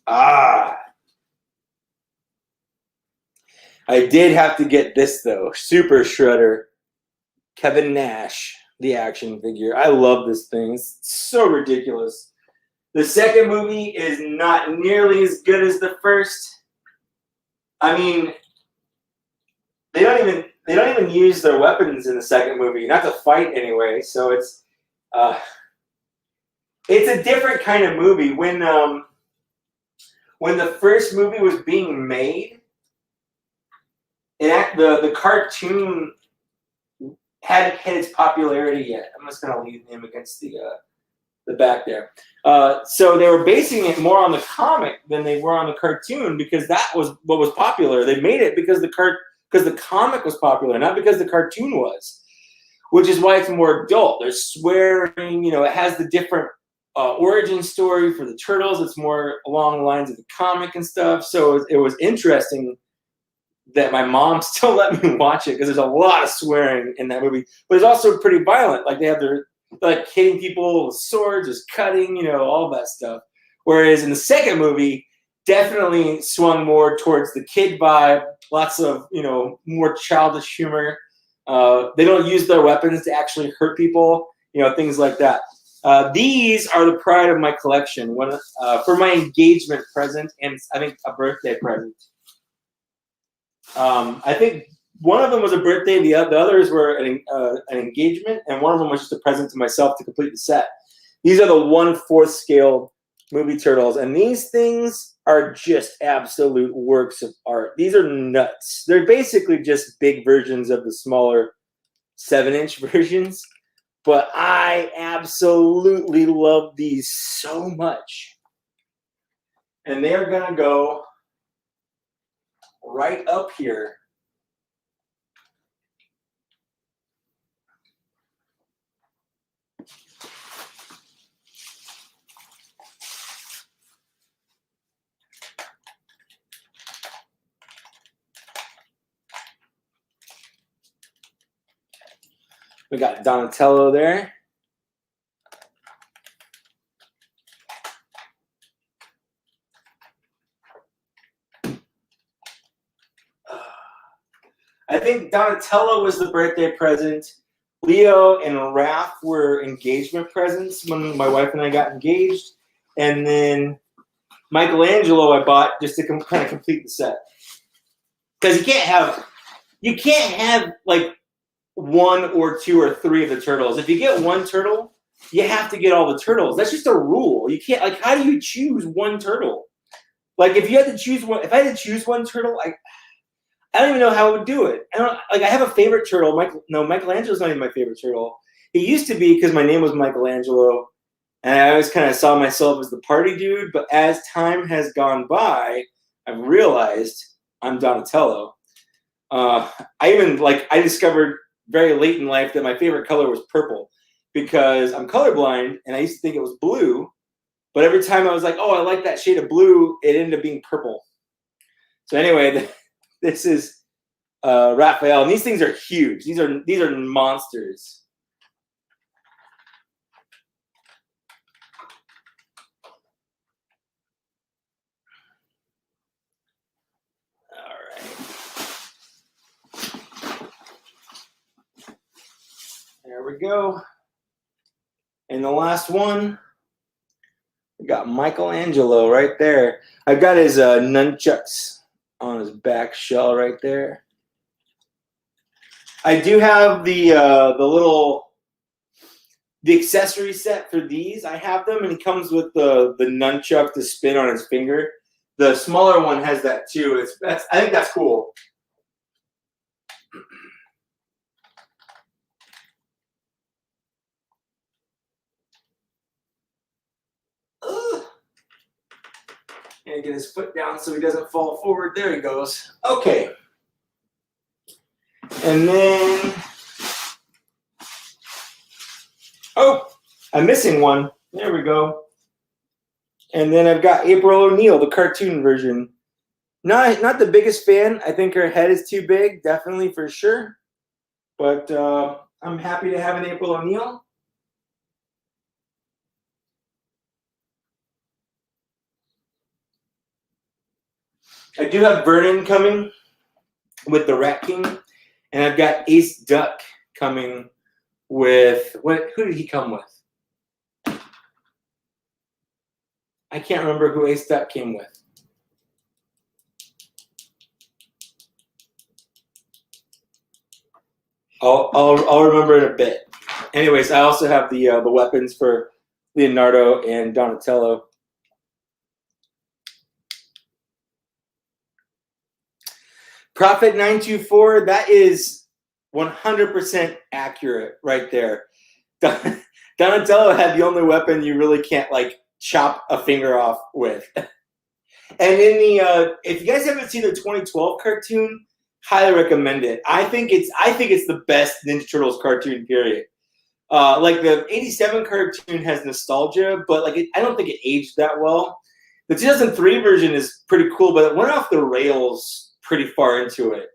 I did have to get this though. Super Shredder, Kevin Nash, the action figure. I love this thing. It's so ridiculous. The second movie is not nearly as good as the first. I mean, they don't even use their weapons in the second movie, not to fight anyway. So it's a different kind of movie. When the first movie was being made, the cartoon hadn't hit its popularity yet. I'm just gonna leave him against the back there. So they were basing it more on the comic than they were on the cartoon because that was what was popular. They made it because the comic was popular, not because the cartoon was. Which is why it's more adult. There's swearing. You know, it has the different origin story for the turtles. It's more along the lines of the comic and stuff. So it was interesting that my mom still let me watch it because there's a lot of swearing in that movie, but it's also pretty violent. Like they have their like hitting people with swords, just cutting, you know, all that stuff. Whereas in the second movie, definitely swung more towards the kid vibe. Lots of, you know, more childish humor. They don't use their weapons to actually hurt people, you know, things like that. These are the pride of my collection. For my engagement present and I think a birthday present. I think one of them was a birthday. The others were an engagement, and one of them was just a present to myself to complete the set. These are the 1/4 scale movie turtles, and these things are just absolute works of art. These are nuts. They're basically just big versions of the smaller 7-inch versions, but I absolutely love these so much. And they are gonna go right up here. We got Donatello there. I think Donatello was the birthday present. Leo and Raph were engagement presents when my wife and I got engaged. And then Michelangelo I bought just to kind of complete the set. Because you can't have like 1 or 2 or 3 of the turtles. If you get one turtle, you have to get all the turtles. That's just a rule. You can't, like, how do you choose one turtle? Like, if you had to choose one, if I had to choose one turtle, I don't even know how I would do it. I have a favorite turtle. Michelangelo's not even my favorite turtle. He used to be because my name was Michelangelo, and I always kind of saw myself as the party dude. But as time has gone by, I've realized I'm Donatello. I discovered very late in life that my favorite color was purple because I'm colorblind, and I used to think it was blue. But every time I was like, oh, I like that shade of blue, it ended up being purple. So anyway, this is Raphael, and these things are huge. These are monsters. All right. There we go. And the last one, we got Michelangelo right there. I've got his nunchucks on his back shell right there. I do have the accessory set for these. I have them, and it comes with the nunchuck to spin on his finger. The smaller one has that too. I think that's cool. And get his foot down so he doesn't fall forward. There he goes. Okay. And then, oh, I'm missing one. There we go. And then I've got April O'Neil, the cartoon version. Not the biggest fan. I think her head is too big, definitely for sure. But I'm happy to have an April O'Neil. I do have Vernon coming with the Rat King, and I've got Ace Duck coming with who did he come with? I can't remember who Ace Duck came with. I'll remember in a bit. Anyways, I also have the weapons for Leonardo and Donatello. Prophet 924, that is 100% accurate right there. Donatello had the only weapon you really can't like chop a finger off with. And in the if you guys haven't seen the 2012 cartoon, highly recommend it. I think it's the best Ninja Turtles cartoon, period. Like the 87 cartoon has nostalgia, but like I don't think it aged that well. The 2003 version is pretty cool, but it went off the rails pretty far into it.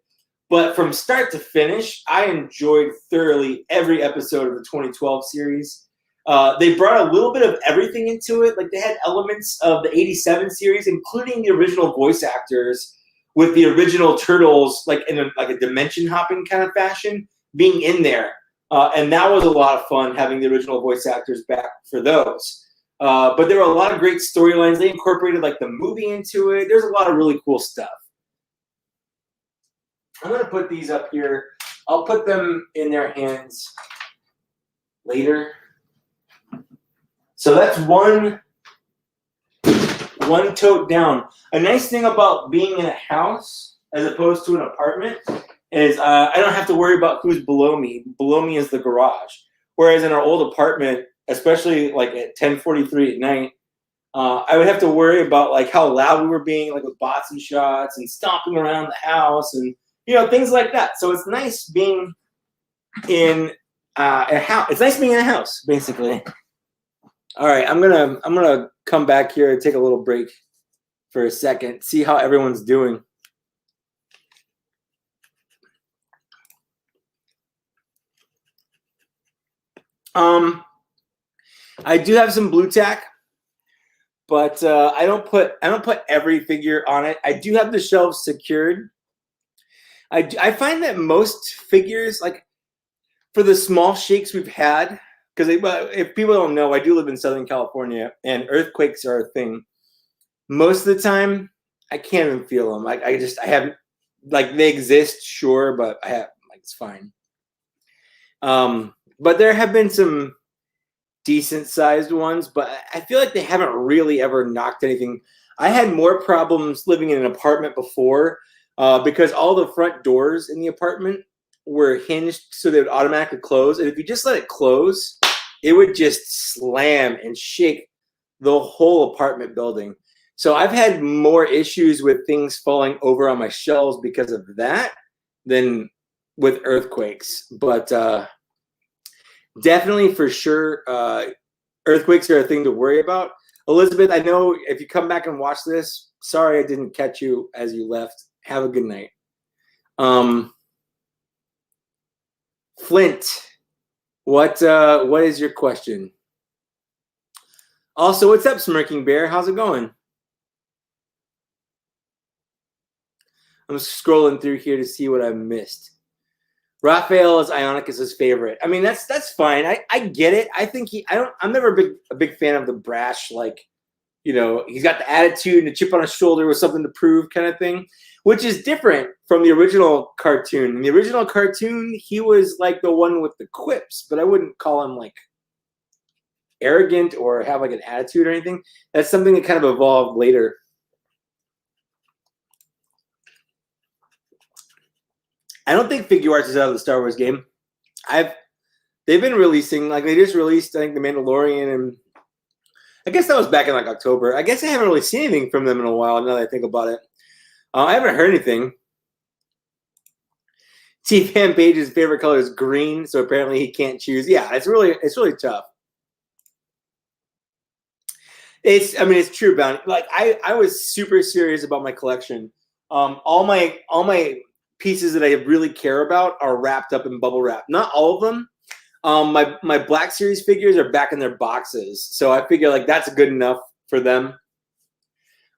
But from start to finish, I enjoyed thoroughly every episode of the 2012 series. They brought a little bit of everything into it. Like they had elements of the 87 series, including the original voice actors with the original Turtles, like in a dimension hopping kind of fashion, being in there. And that was a lot of fun having the original voice actors back for those. But there were a lot of great storylines. They incorporated like the movie into it. There's a lot of really cool stuff. I'm going to put these up here. I'll put them in their hands later. So that's one tote down. A nice thing about being in a house as opposed to an apartment is I don't have to worry about who's below me. Below me is the garage. Whereas in our old apartment, especially like at 10:43 at night, I would have to worry about like how loud we were being, like with bots and shots and stomping around the house and things like that. So it's nice being in a house. It's nice being in a house, basically. All right, I'm gonna come back here and take a little break for a second, see how everyone's doing. I do have some blue tack, but I don't put every figure on it. I do have the shelves secured. I find that most figures, like for the small shakes we've had, because if people don't know, I do live in Southern California, and earthquakes are a thing. Most of the time, I can't even feel them. I haven't, like they exist, sure, but it's fine. But there have been some decent sized ones, but I feel like they haven't really ever knocked anything. I had more problems living in an apartment before. Because all the front doors in the apartment were hinged so they would automatically close. And if you just let it close, it would just slam and shake the whole apartment building. So I've had more issues with things falling over on my shelves because of that than with earthquakes. But definitely for sure, earthquakes are a thing to worry about. Elizabeth, I know if you come back and watch this, sorry I didn't catch you as you left. Have a good night. Flint, what is your question? Also, what's up, Smirking Bear? How's it going? I'm scrolling through here to see what I missed. Raphael is Ionicus's favorite. I mean, that's fine. I get it. I think I'm never a big fan of the brash, like, you know, he's got the attitude and the chip on his shoulder with something to prove kind of thing, which is different from the original cartoon. In the original cartoon, he was like the one with the quips, but I wouldn't call him like arrogant or have like an attitude or anything. That's something that kind of evolved later. I don't think Figuarts is out of the Star Wars game. They've been releasing, like they just released, I think, The Mandalorian, and I guess that was back in like October. I guess I haven't really seen anything from them in a while now that I think about it. I haven't heard anything. T-Fan Page's favorite color is green, so apparently he can't choose. Yeah, it's really tough. It's true, Bounty. Like I was super serious about my collection. All my pieces that I really care about are wrapped up in bubble wrap. Not all of them. My Black Series figures are back in their boxes, so I figure like that's good enough for them.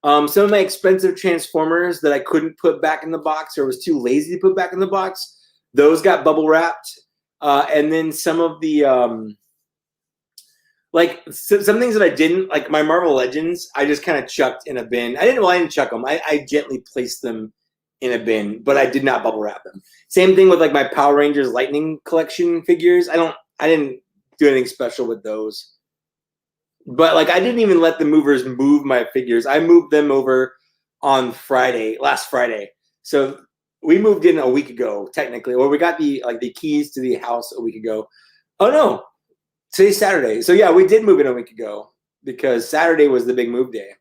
Some of my expensive Transformers that I couldn't put back in the box or was too lazy to put back in the box, those got bubble wrapped. And then some of the some things that I didn't, like my Marvel Legends, I just kind of chucked in a bin. I didn't chuck them. I gently placed them in a bin, but I did not bubble wrap them. Same thing with like my Power Rangers Lightning collection figures. I didn't do anything special with those. But like I didn't even let the movers move my figures. I moved them over on last Friday. So we moved in a week ago, technically. Or we got the keys to the house a week ago. Oh no. Today's Saturday. So yeah, we did move in a week ago because Saturday was the big move day.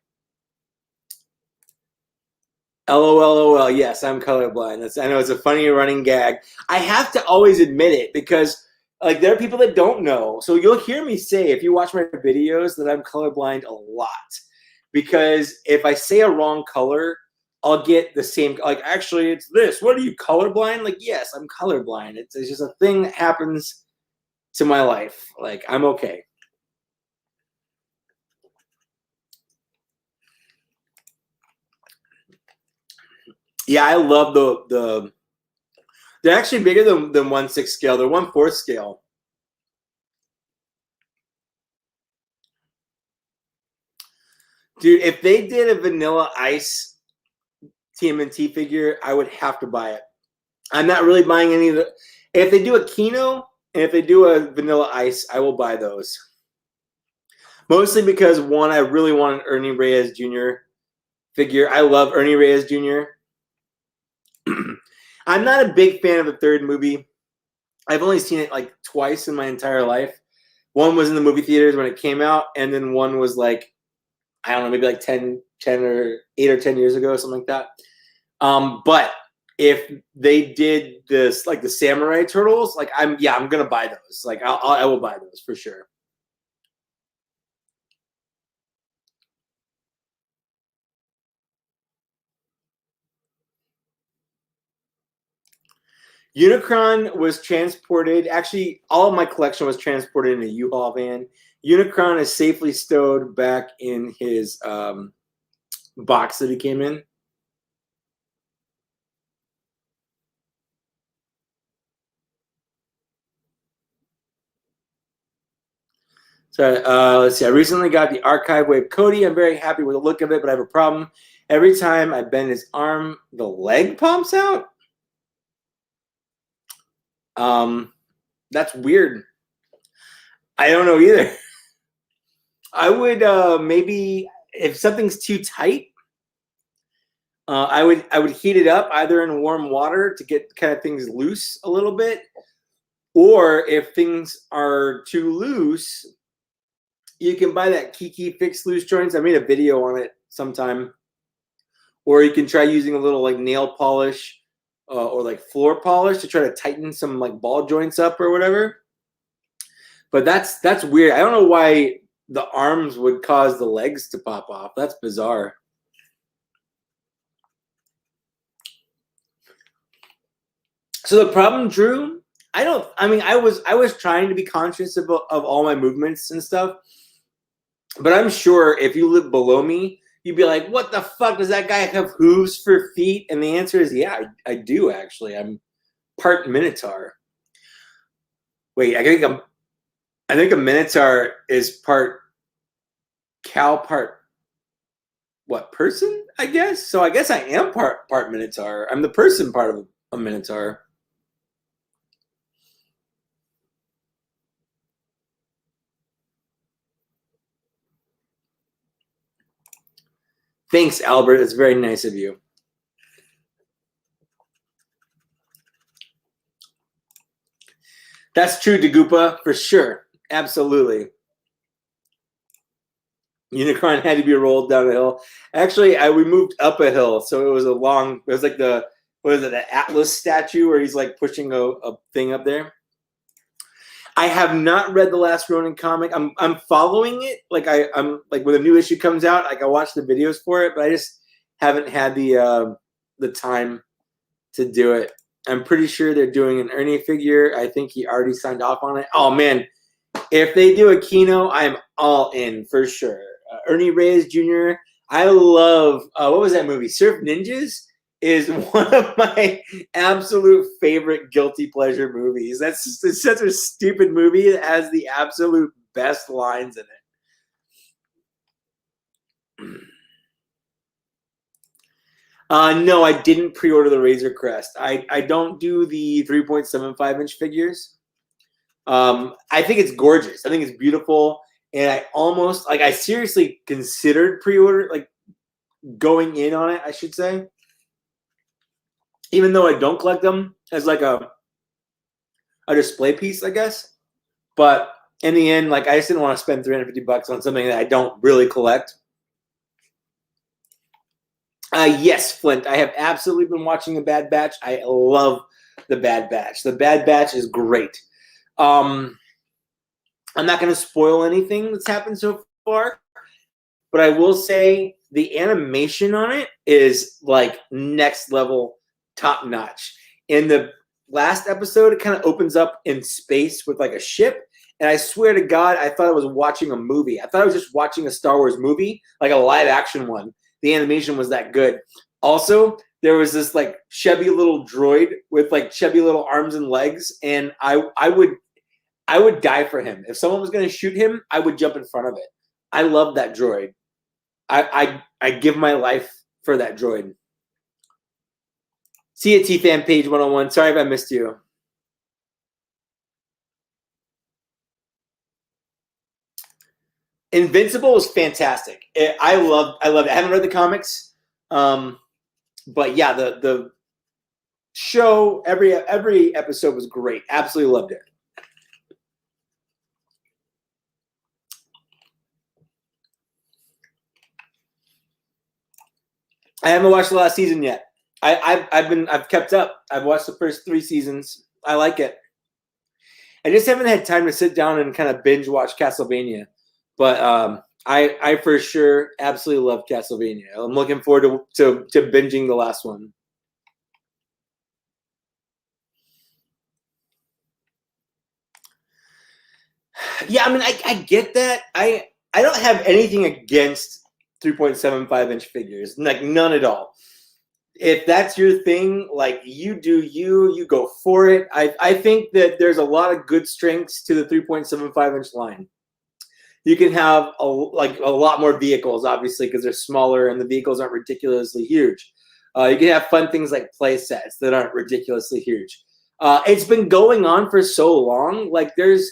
LOL. Yes, I'm colorblind. I know it's a funny running gag. I have to always admit it because like there are people that don't know. So you'll hear me say, if you watch my videos, that I'm colorblind a lot. Because if I say a wrong color, I'll get the same, like, actually it's this. What are you, colorblind? Like, yes, I'm colorblind. It's just a thing that happens to my life. Like, I'm okay. Yeah, I love the they're actually bigger than 1/6 scale. They're 1/4 scale. Dude, if they did a Vanilla Ice TMNT figure, I would have to buy it. I'm not really buying any of the. If they do a Kino and if they do a Vanilla Ice, I will buy those. Mostly because one, I really want an Ernie Reyes Jr. figure. I love Ernie Reyes Jr. I'm not a big fan of the third movie. I've only seen it like twice in my entire life. One was in the movie theaters when it came out, and then one was like, I don't know, maybe like 10 or 8 or 10 years ago, something like that. But if they did this, like the Samurai Turtles, like I'm gonna buy those. Like I will buy those for sure. Unicron was transported. Actually, all of my collection was transported in a U-Haul van. Unicron is safely stowed back in his box that he came in. So let's see. I recently got the Archive Wave Cody. I'm very happy with the look of it, but I have a problem. Every time I bend his arm, the leg pops out. That's weird. I don't know either. I would maybe, if something's too tight, I would heat it up either in warm water to get kind of things loose a little bit, or if things are too loose, you can buy that Kiki Fix Loose Joints. I made a video on it sometime. Or you can try using a little like nail polish or like floor polish to try to tighten some like ball joints up or whatever. But that's weird. I don't know why the arms would cause the legs to pop off. That's bizarre. So the problem, Drew, I was trying to be conscious of all my movements and stuff, but I'm sure if you live below me, you'd be like, what the fuck, does that guy have hooves for feet? And the answer is, yeah, I do actually. I'm part Minotaur. Wait, I think a Minotaur is part cow, part what, person, I guess? So I guess I am part Minotaur. I'm the person part of a Minotaur. Thanks, Albert. It's very nice of you. That's true, Dagupa, for sure. Absolutely. Unicron had to be rolled down a hill. Actually, we moved up a hill, so it was like the Atlas statue where he's like pushing a thing up there. I have not read the last Ronin comic. I'm following it. Like I'm like when a new issue comes out, like I watch the videos for it, but I just haven't had the time to do it. I'm pretty sure they're doing an Ernie figure. I think he already signed off on it. Oh man, if they do a Kino, I'm all in for sure. Ernie Reyes Jr. I love what was that movie? Surf Ninjas is one of my absolute favorite guilty pleasure movies. It's such a stupid movie that has the absolute best lines in it. No, I didn't pre-order the Razor Crest. I don't do the 3.75 inch figures. I think it's gorgeous. I think it's beautiful. And I seriously considered pre-order, like going in on it, I should say. Even though I don't collect them as like a display piece, I guess. But in the end, like I just didn't want to spend $350 on something that I don't really collect. Yes, Flint. I have absolutely been watching The Bad Batch. I love The Bad Batch. The Bad Batch is great. I'm not going to spoil anything that's happened so far, but I will say the animation on it is like next level, top notch. In the last episode, it kind of opens up in space with like a ship. And I swear to God, I thought I was watching a movie. I thought I was just watching a Star Wars movie, like a live action one. The animation was that good. Also, there was this like chubby little droid with like chubby little arms and legs, and I would die for him. If someone was going to shoot him, I would jump in front of it. I love that droid. I give my life for that droid. See you, T-Fan Page 101. Sorry if I missed you. Invincible was fantastic. I loved it. I haven't read the comics. But yeah, the show, every episode was great. Absolutely loved it. I haven't watched the last season yet. I've kept up. I've watched the first 3 seasons. I like it. I just haven't had time to sit down and kind of binge watch Castlevania. But I for sure absolutely love Castlevania. I'm looking forward to binging the last one. Yeah, I mean, I get that. I don't have anything against 3.75 inch figures, like none at all. If that's your thing, like you do, you go for it. I think that there's a lot of good strengths to the 3.75 inch line. You can have a lot more vehicles, obviously, because they're smaller and the vehicles aren't ridiculously huge. You can have fun things like play sets that aren't ridiculously huge. It's been going on for so long. Like there's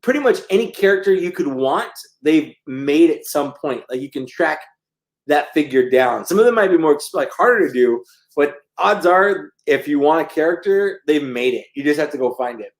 pretty much any character you could want, they've made at some point. Like you can track that figure down. Some of them might be more like harder to do, but odds are if you want a character, they've made it. You just have to go find it.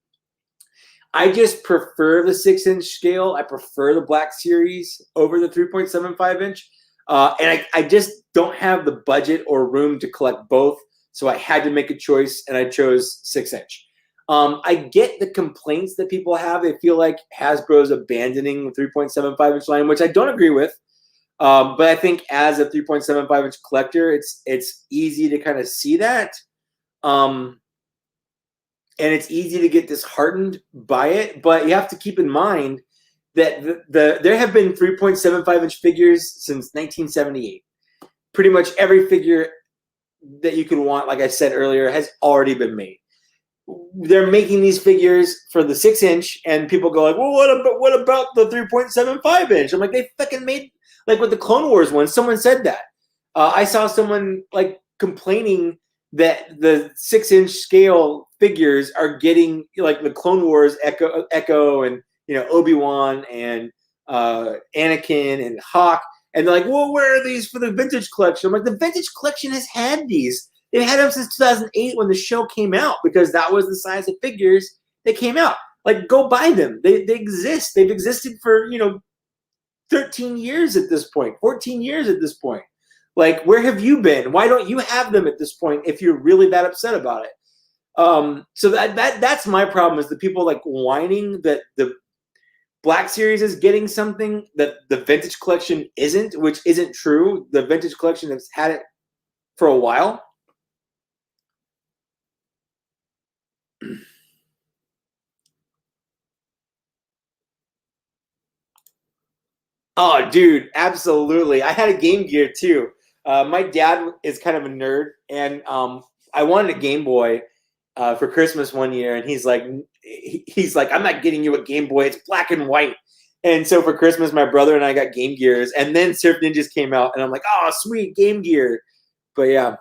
I just prefer the 6-inch scale. I prefer the Black Series over the 3.75 inch. And I just don't have the budget or room to collect both. So I had to make a choice and I chose 6-inch. I get the complaints that people have. They feel like Hasbro's abandoning the 3.75 inch line, which I don't agree with. But I think as a 3.75 inch collector, it's easy to kind of see that. And it's easy to get disheartened by it. But you have to keep in mind that there have been 3.75 inch figures since 1978. Pretty much every figure that you can want, like I said earlier, has already been made. They're making these figures for the 6 inch, and people go like, well, what about the 3.75 inch? I'm like, they fucking made, like with the Clone Wars one, someone said that. I saw someone like complaining that the 6 inch scale figures are getting like the Clone Wars Echo and, you know, Obi-Wan and Anakin and Hawk. And they're like, well, where are these for the vintage collection? I'm like, the vintage collection has had these. They've had them since 2008 when the show came out, because that was the size of figures that came out. Like, go buy them. They exist. They've existed for, you know, 13 years at this point, 14 years at this point. Like, where have you been? Why don't you have them at this point if you're really that upset about it? So that's my problem, is the people like whining that the Black Series is getting something that the vintage collection isn't, which isn't true. The vintage collection has had it for a while. Oh, dude, absolutely. I had a Game Gear too. My dad is kind of a nerd, and I wanted a Game Boy for Christmas one year, and he's like, I'm not getting you a Game Boy. It's black and white. And so for Christmas, my brother and I got Game Gears, and then Surf Ninjas came out, and I'm like, oh, sweet, Game Gear. But yeah,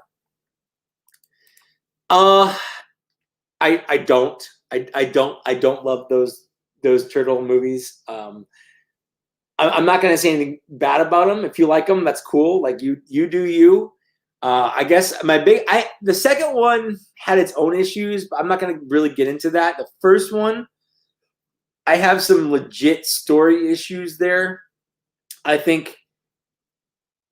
I don't love those turtle movies. I'm not gonna say anything bad about them. If you like them, that's cool. Like you do you. I guess the second one had its own issues, but I'm not gonna really get into that. The first one, I have some legit story issues there. I think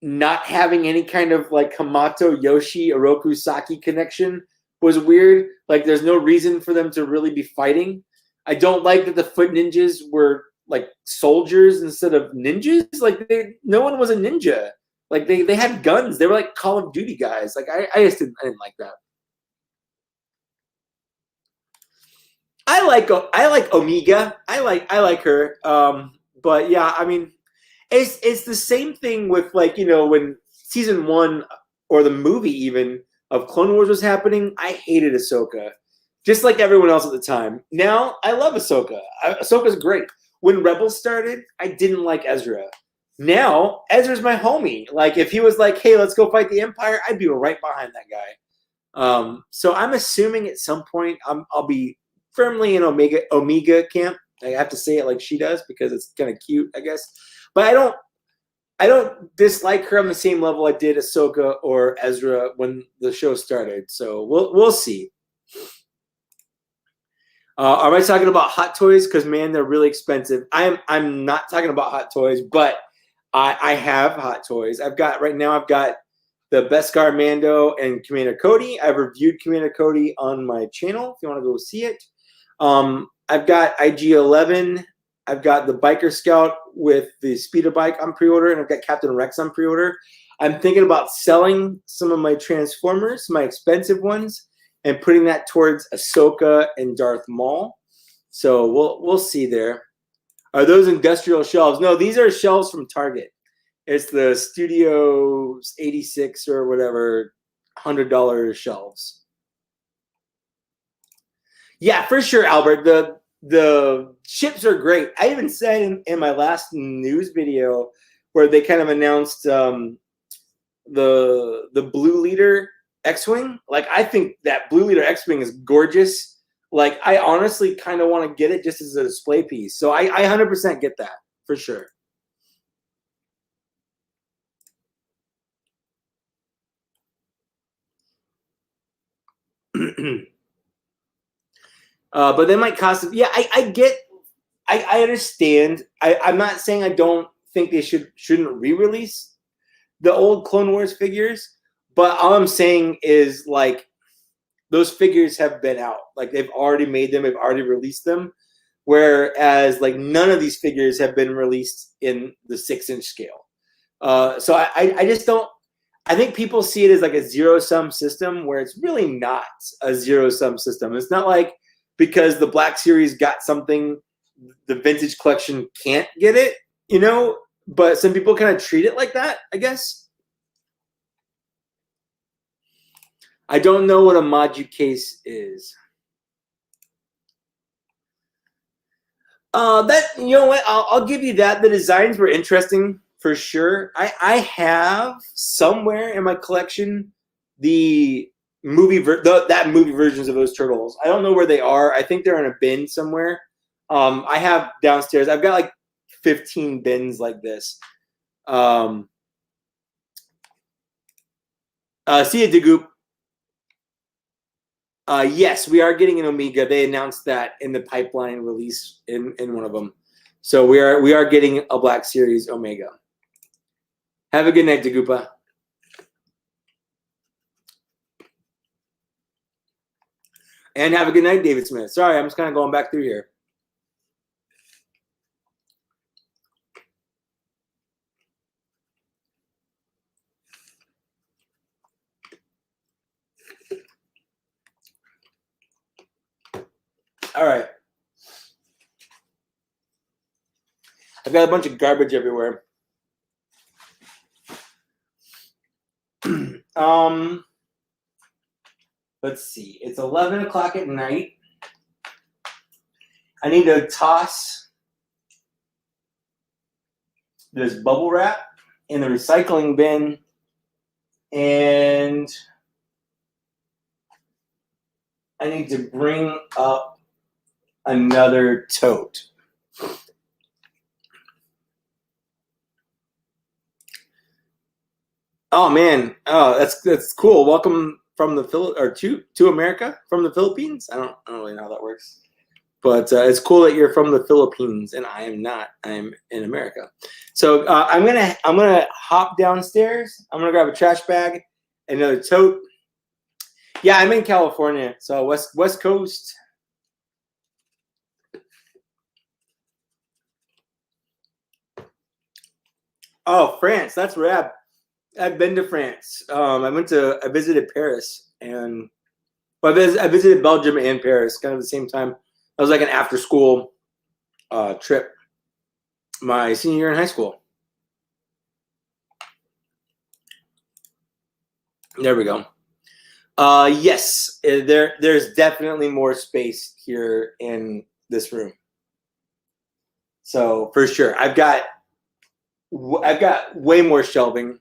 not having any kind of like Hamato Yoshi Oroku Saki connection was weird. Like, there's no reason for them to really be fighting. I don't like that the Foot Ninjas were like soldiers instead of ninjas. Like, no one was a ninja. Like, they had guns. They were like Call of Duty guys. Like, I didn't like that. I like Omega. I like her. But yeah, I mean, it's the same thing with, like, you know, when season 1 or the movie even of Clone Wars was happening, I hated Ahsoka, just like everyone else at the time. Now I love Ahsoka. Ahsoka's great. When Rebels started, I didn't like Ezra. Now Ezra's my homie. Like, if he was like, "Hey, let's go fight the Empire," I'd be right behind that guy. So I'm assuming at some point I'll be firmly in Omega camp. I have to say it like she does because it's kind of cute, I guess. But I don't dislike her on the same level I did Ahsoka or Ezra when the show started. So we'll see. Am I talking about Hot Toys? Because, man, they're really expensive. I'm not talking about Hot Toys, but I have Hot Toys. I've got the Beskar Mando and Commander Cody. I've reviewed Commander Cody on my channel if you want to go see it. I've got IG-11. I've got the Biker Scout with the speeder bike on pre-order, and I've got Captain Rex on pre-order. I'm thinking about selling some of my Transformers, my expensive ones, and putting that towards Ahsoka and Darth Maul. So we'll see there. Are those industrial shelves? No, these are shelves from Target. It's the Studio 86 or whatever, $100 shelves. Yeah, for sure, Albert. The ships are great. I even said in my last news video where they kind of announced the Blue Leader X-Wing. Like, I think that Blue Leader X-Wing is gorgeous. Like, I honestly kind of want to get it just as a display piece. So I 100% get that, for sure. But they might cost. Yeah, I understand. I'm not saying I don't think they shouldn't re-release the old Clone Wars figures, but all I'm saying is, like, those figures have been out. Like they've already made them, they've already released them. Whereas like none of these figures have been released in the 6-inch scale. So I just don't. I think people see it as like a zero-sum system where it's really not a zero-sum system. It's not like because the Black Series got something, the Vintage Collection can't get it, you know? But some people kind of treat it like that, I guess. I don't know what a Maju case is. That, you know what? I'll give you that. The designs were interesting for sure. I have somewhere in my collection the movie that movie versions of those turtles. I don't know where they are. I think they're in a bin somewhere. I have downstairs. I've got like 15 bins like this. See ya, Dagoop. Yes, we are getting an Omega. They announced that in the pipeline release in one of them. So we are getting a Black Series Omega. Have a good night, Dagupa. And have a good night, David Smith. Sorry, I'm just kind of going back through here. All right. I've got a bunch of garbage everywhere. Let's see. It's 11 o'clock at night. I need to toss this bubble wrap in the recycling bin, and I need to bring up another tote. Oh man, oh that's cool. Welcome from the to America from the Philippines. I don't really know how that works, but it's cool that you're from the Philippines and I am not. I'm in America. So I'm gonna hop downstairs. I'm gonna grab a trash bag, another tote. Yeah, I'm in California, so West Coast. Oh, France, that's rad. I've been to France. I visited Paris, and I visited Belgium and Paris kind of at the same time. It was like an after school trip my senior year in high school. There we go. Yes, there's definitely more space here in this room. So for sure, I've got way more shelving.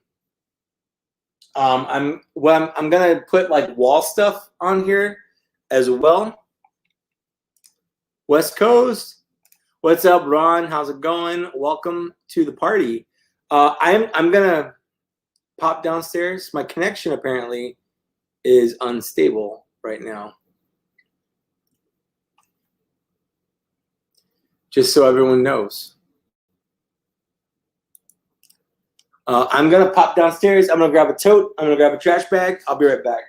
I'm gonna put like wall stuff on here as well. West Coast, what's up, Ron? How's it going? Welcome to the party. I'm gonna pop downstairs. My connection apparently is unstable right now. Just so everyone knows. I'm gonna pop downstairs. I'm gonna grab a tote. I'm gonna grab a trash bag. I'll be right back.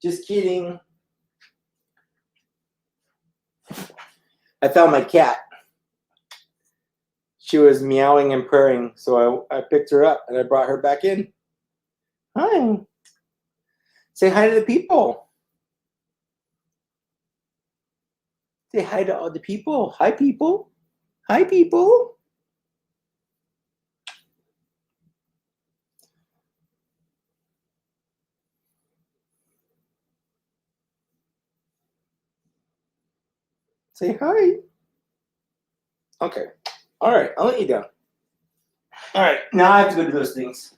Just kidding. I found my cat. She was meowing and purring, so I picked her up and I brought her back in. Hi. Say hi to the people. Say hi to all the people. Hi, people. Hi, people. Say hi. Okay. All right. I'll let you go. All right. Now I have to go do those things.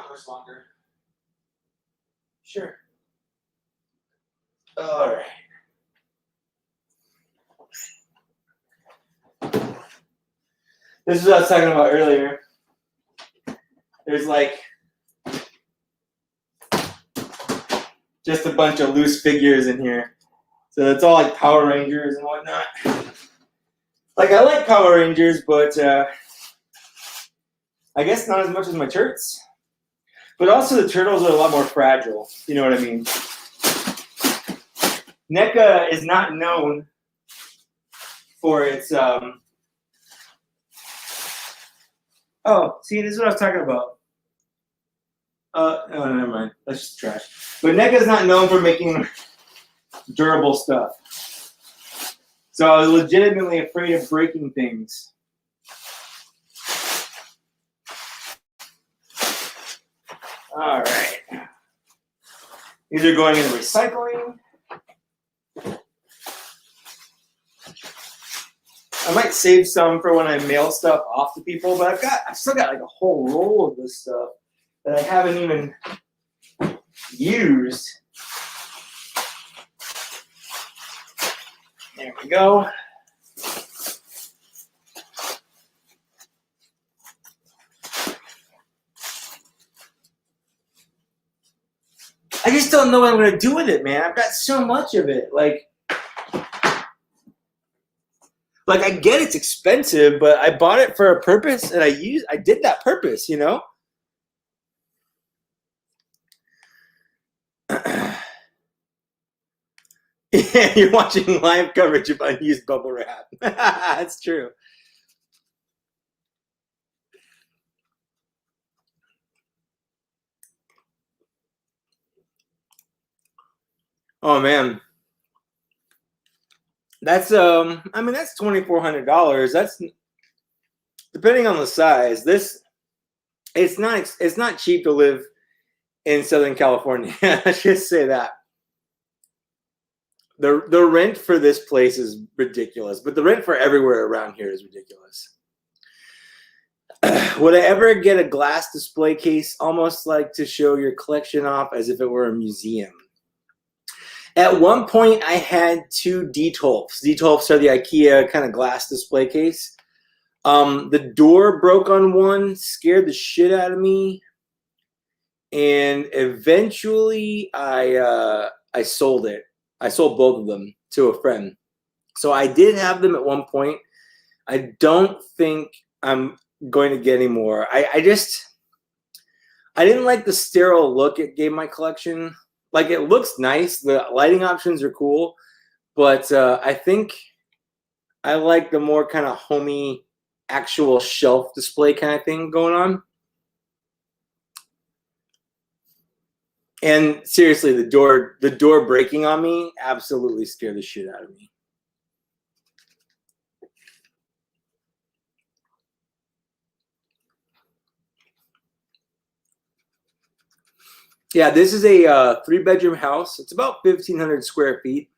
how much longer? Sure. All right. This is what I was talking about earlier. There's like just a bunch of loose figures in here. So it's all like Power Rangers and whatnot. Like, I like Power Rangers, but I guess not as much as my Turks. But also the turtles are a lot more fragile. You know what I mean? NECA is not known for its oh, see, this is what I was talking about. Oh, never mind. That's just trash. But NECA is not known for making durable stuff. So I was legitimately afraid of breaking things. All right. These are going into recycling. I might save some for when I mail stuff off to people, but I've still got like a whole roll of this stuff that I haven't even used. There we go. I just don't know what I'm gonna do with it, man. I've got so much of it. Like I get it's expensive, but I bought it for a purpose, and I did that purpose, you know. Yeah, you're watching live coverage of unused bubble wrap. That's true. Oh man, that's I mean that's $2,400. That's depending on the size. It's not cheap to live in Southern California. I should say that. The rent for this place is ridiculous, but the rent for everywhere around here is ridiculous. Would I ever get a glass display case, almost like to show your collection off as if it were a museum? At one point, I had two Detolfs. Detolfs are the IKEA kind of glass display case. The door broke on one, scared the shit out of me, and eventually I sold it. I sold both of them to a friend. So I did have them at one point. I don't think I'm going to get any more. I didn't like the sterile look it gave my collection. Like, it looks nice. The lighting options are cool. But I think I like the more kind of homey, actual shelf display kind of thing going on. And seriously, the door breaking on me absolutely scared the shit out of me. Yeah, this is a 3-bedroom house. It's about 1,500 square feet.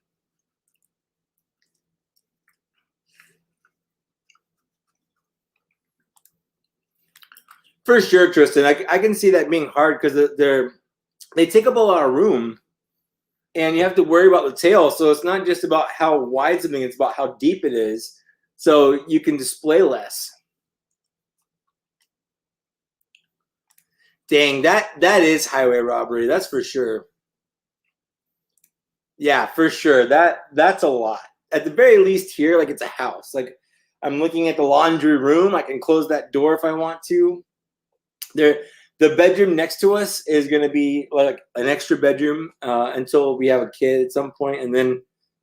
For sure, Tristan. I can see that being hard because they take up a lot of room, and you have to worry about the tail. So it's not just about how wide something; it's about how deep it is. So you can display less. Dang, that is highway robbery. That's for sure. Yeah, for sure. That's a lot. At the very least here, like, it's a house. Like, I'm looking at the laundry room. I can close that door if I want to. The bedroom next to us is going to be like an extra bedroom until we have a kid at some point, and then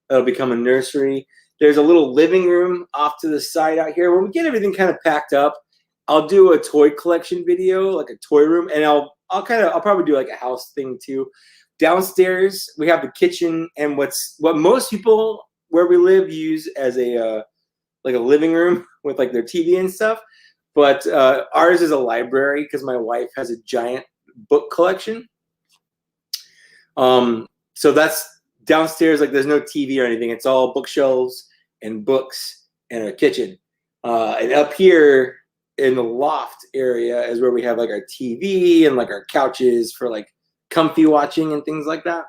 it'll become a nursery. There's a little living room off to the side out here. When we get everything kind of packed up, I'll do a toy collection video, like a toy room, and I'll probably do like a house thing too. Downstairs we have the kitchen and what most people where we live use as a like a living room with like their TV and stuff. But ours is a library because my wife has a giant book collection. So that's downstairs. Like, there's no TV or anything. It's all bookshelves and books and a kitchen. And up here in the loft area is where we have like our TV and like our couches for like comfy watching and things like that.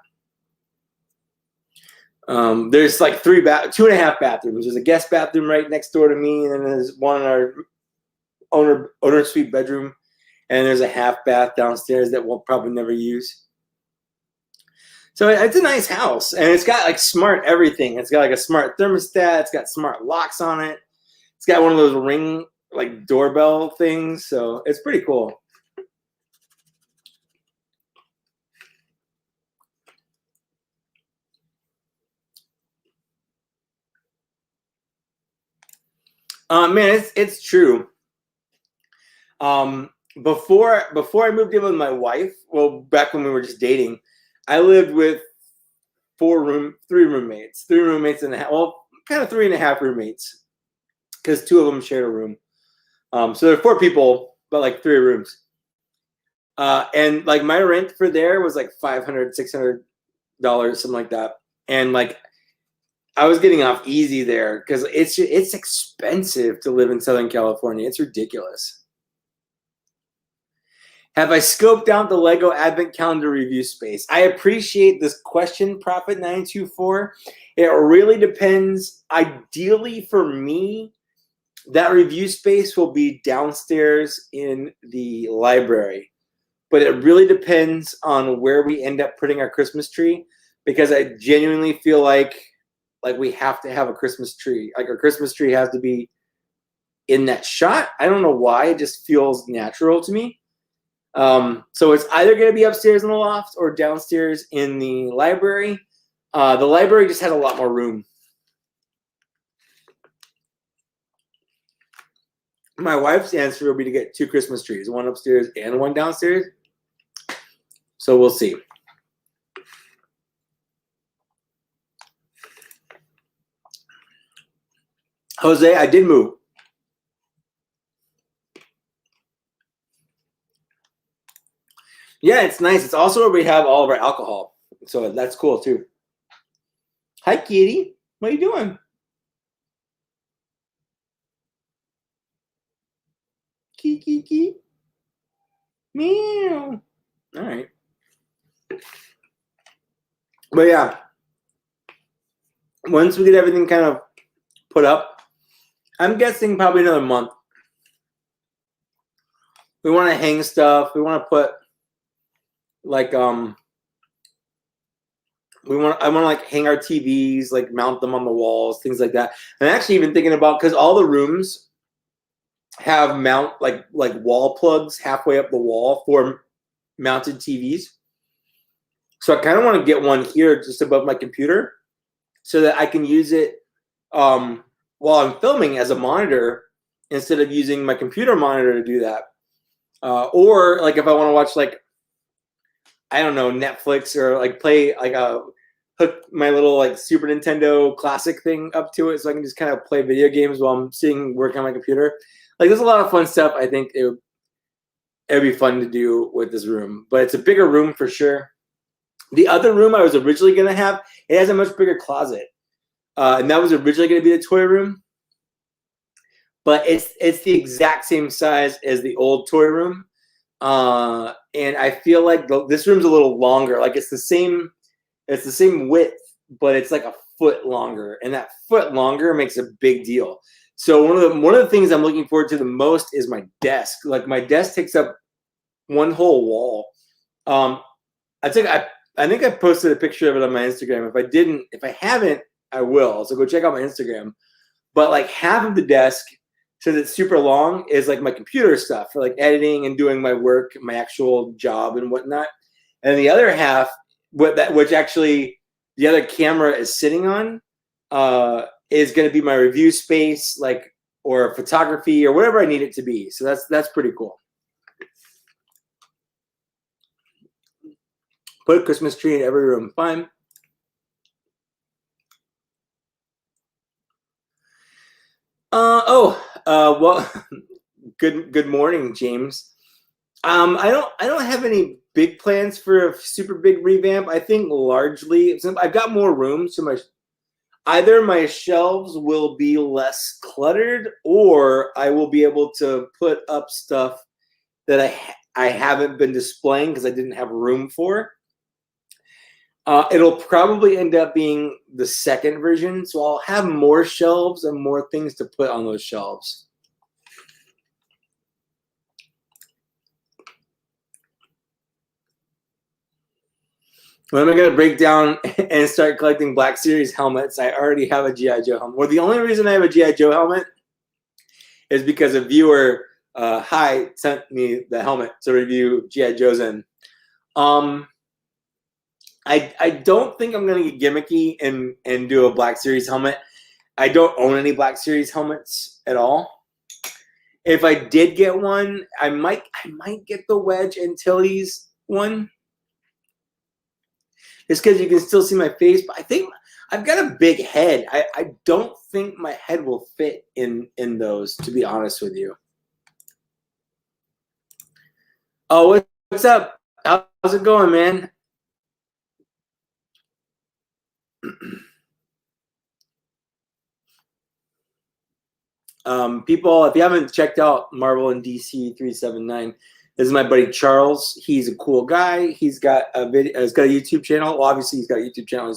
There's like 2.5 bathrooms. There's a guest bathroom right next door to me, and then there's one in our owner suite bedroom, and there's a half bath downstairs that we'll probably never use. So it's a nice house, and it's got like smart everything. It's got like a smart thermostat. It's got smart locks on it. It's got one of those Ring like doorbell things, so it's pretty cool. Man, it's true. Before I moved in with my wife, well, back when we were just dating, I lived with three roommates and a half, well, kind of 3.5 roommates, because 2 of them shared a room. So there are 4 people, but like 3 rooms. And like my rent for there was like $500, $600, something like that. And like I was getting off easy there because it's expensive to live in Southern California. It's ridiculous. Have I scoped out the Lego Advent Calendar review space? I appreciate this question, Prophet924. It really depends. Ideally for me, that review space will be downstairs in the library. But it really depends on where we end up putting our Christmas tree, because I genuinely feel like we have to have a Christmas tree. Like our Christmas tree has to be in that shot. I don't know why. It just feels natural to me. So it's either going to be upstairs in the loft or downstairs in the library. The library just has a lot more room. My wife's answer will be to get 2 Christmas trees, one upstairs and one downstairs. So we'll see. Jose, I did move. Yeah, it's nice. It's also where we have all of our alcohol. So that's cool too. Hi, kitty. What are you doing? Kiki. Meow. All right. But yeah, once we get everything kind of put up, I'm guessing probably another month. We want to hang stuff. We want to put like I want to like hang our TVs, like mount them on the walls, things like that. I'm actually even thinking about, because all the rooms have like wall plugs halfway up the wall for mounted TVs. So I kind of want to get one here just above my computer so that I can use it while I'm filming as a monitor instead of using my computer monitor to do that. Or like if I want to watch like, I don't know, Netflix, or like play like hook my little like Super Nintendo Classic thing up to it so I can just kind of play video games while I'm sitting working on my computer. Like there's a lot of fun stuff. I think it would be fun to do with this room, but it's a bigger room for sure. The other room I was originally going to have, it has a much bigger closet. And that was originally going to be the toy room. But it's the exact same size as the old toy room. And I feel like this room's a little longer. Like it's the same width, but it's like a foot longer. And that foot longer makes a big deal. So one of the things I'm looking forward to the most is my desk. Like my desk takes up one whole wall. I think I posted a picture of it on my Instagram. If I haven't, I will. So go check out my Instagram. But like half of the desk, since it's super long, is like my computer stuff for like editing and doing my work, my actual job and whatnot. And the other half, which actually the other camera is sitting on, is going to be my review space, like, or photography or whatever I need it to be. So that's pretty cool. Put a Christmas tree in every room. Fine. Well, good morning, James. I don't have any big plans for a super big revamp. I think largely, since I've got more room, so either my shelves will be less cluttered, or I will be able to put up stuff that I haven't been displaying because I didn't have room for. It'll probably end up being the second version, so I'll have more shelves and more things to put on those shelves. When am I going to break down and start collecting Black Series helmets? I already have a G.I. Joe helmet. Well, the only reason I have a G.I. Joe helmet is because a viewer, Hi, sent me the helmet to review G.I. Joe's in. I don't think I'm going to get gimmicky and do a Black Series helmet. I don't own any Black Series helmets at all. If I did get one, I might get the Wedge Antilles one. Just because you can still see my face, but I think I've got a big head. I don't think my head will fit in those, to be honest with you. Oh, what's up? How's it going, man? People, if you haven't checked out Marvel and DC 379, this is my buddy Charles. He's a cool guy. He's got a video. He's got a YouTube channel. Well, obviously, he's got a YouTube channel.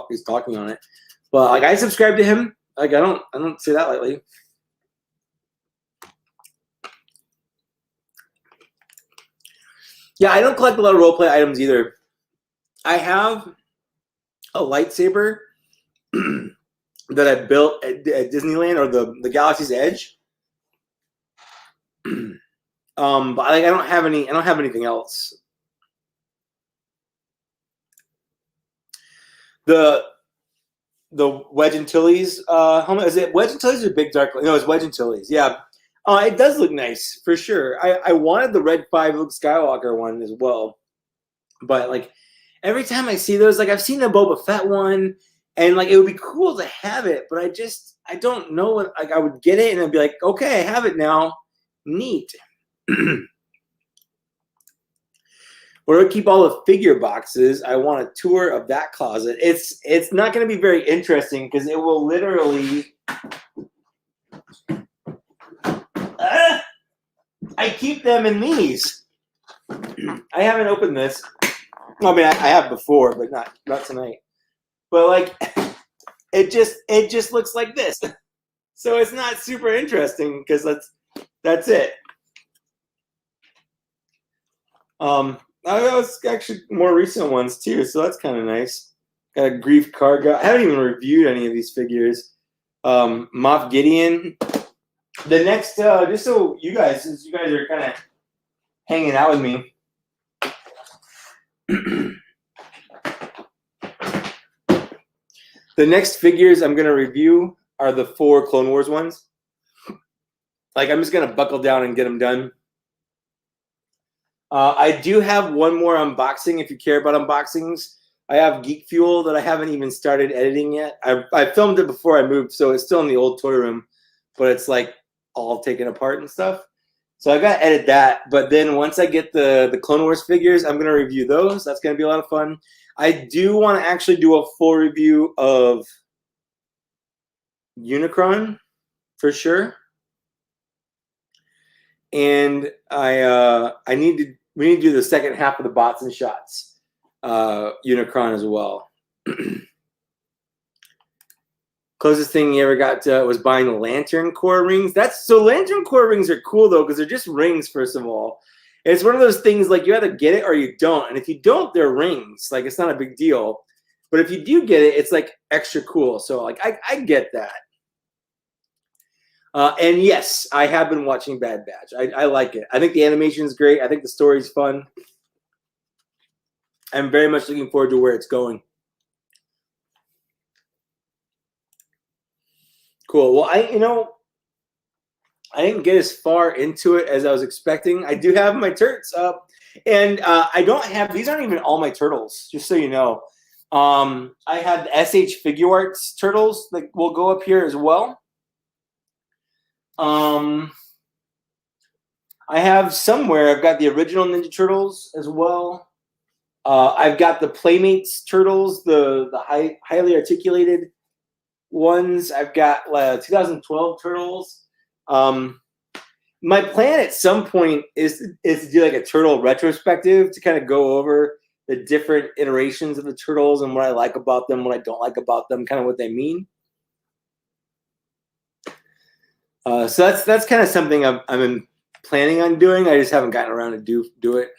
He's talking on it. But like, I subscribe to him. Like, I don't say that lightly. Yeah, I don't collect a lot of roleplay items either. I have a lightsaber that I built at Disneyland, or the Galaxy's Edge. But like, I don't have anything else. The Wedge Antilles helmet, is it Wedge Antilles or Big Dark? No, it's Wedge Antilles. Yeah, it does look nice for sure. I wanted the Red 5 Luke Skywalker one as well, but like every time I see those, like I've seen the Boba Fett one, and like it would be cool to have it, but I don't know what, like I would get it and I'd be like, okay, I have it now, neat. Where I keep all the figure boxes, I want a tour of that closet. It's not going to be very interesting because it will literally. I keep them in these. I haven't opened this. I mean, I have before, but not tonight. But like, it just looks like this. So it's not super interesting because that's it. I was actually more recent ones too, so that's kind of nice. Got a Grief Karga. I haven't even reviewed any of these figures. Moff Gideon. The next, just so you guys, since you guys are kind of hanging out with me. The next figures I'm going to review are the 4 Clone Wars ones. Like, I'm just going to buckle down and get them done. I do have one more unboxing if you care about unboxings. I have Geek Fuel that I haven't even started editing yet. I filmed it before I moved, so it's still in the old toy room, but it's like all taken apart and stuff. So I got to edit that. But then once I get the Clone Wars figures, I'm going to review those. That's going to be a lot of fun. I do want to actually do a full review of Unicron for sure. And we need to do the second half of the Bots and Shots Unicron as well. Closest thing you ever got was buying the Lantern Core rings. So Lantern Core rings are cool though, because they're just rings. First of all, it's one of those things like you either get it or you don't, and if you don't, they're rings. Like, it's not a big deal. But if you do get it, it's like extra cool. So like I get that. And yes, I have been watching Bad Batch. I like it. I think the animation is great. I think the story is fun. I'm very much looking forward to where it's going. Cool. Well, I didn't get as far into it as I was expecting. I do have my turrets up, and I don't have, these aren't even all my turtles, just so you know. I have the SH Figuarts turtles that will go up here as well. I have somewhere, I've got the original Ninja Turtles as well. I've got the Playmates Turtles, the highly articulated ones. I've got 2012 Turtles. My plan at some point is to do like a Turtle retrospective to kind of go over the different iterations of the Turtles and what I like about them, what I don't like about them, kind of what they mean. So that's kind of something I'm planning on doing. I just haven't gotten around to do it.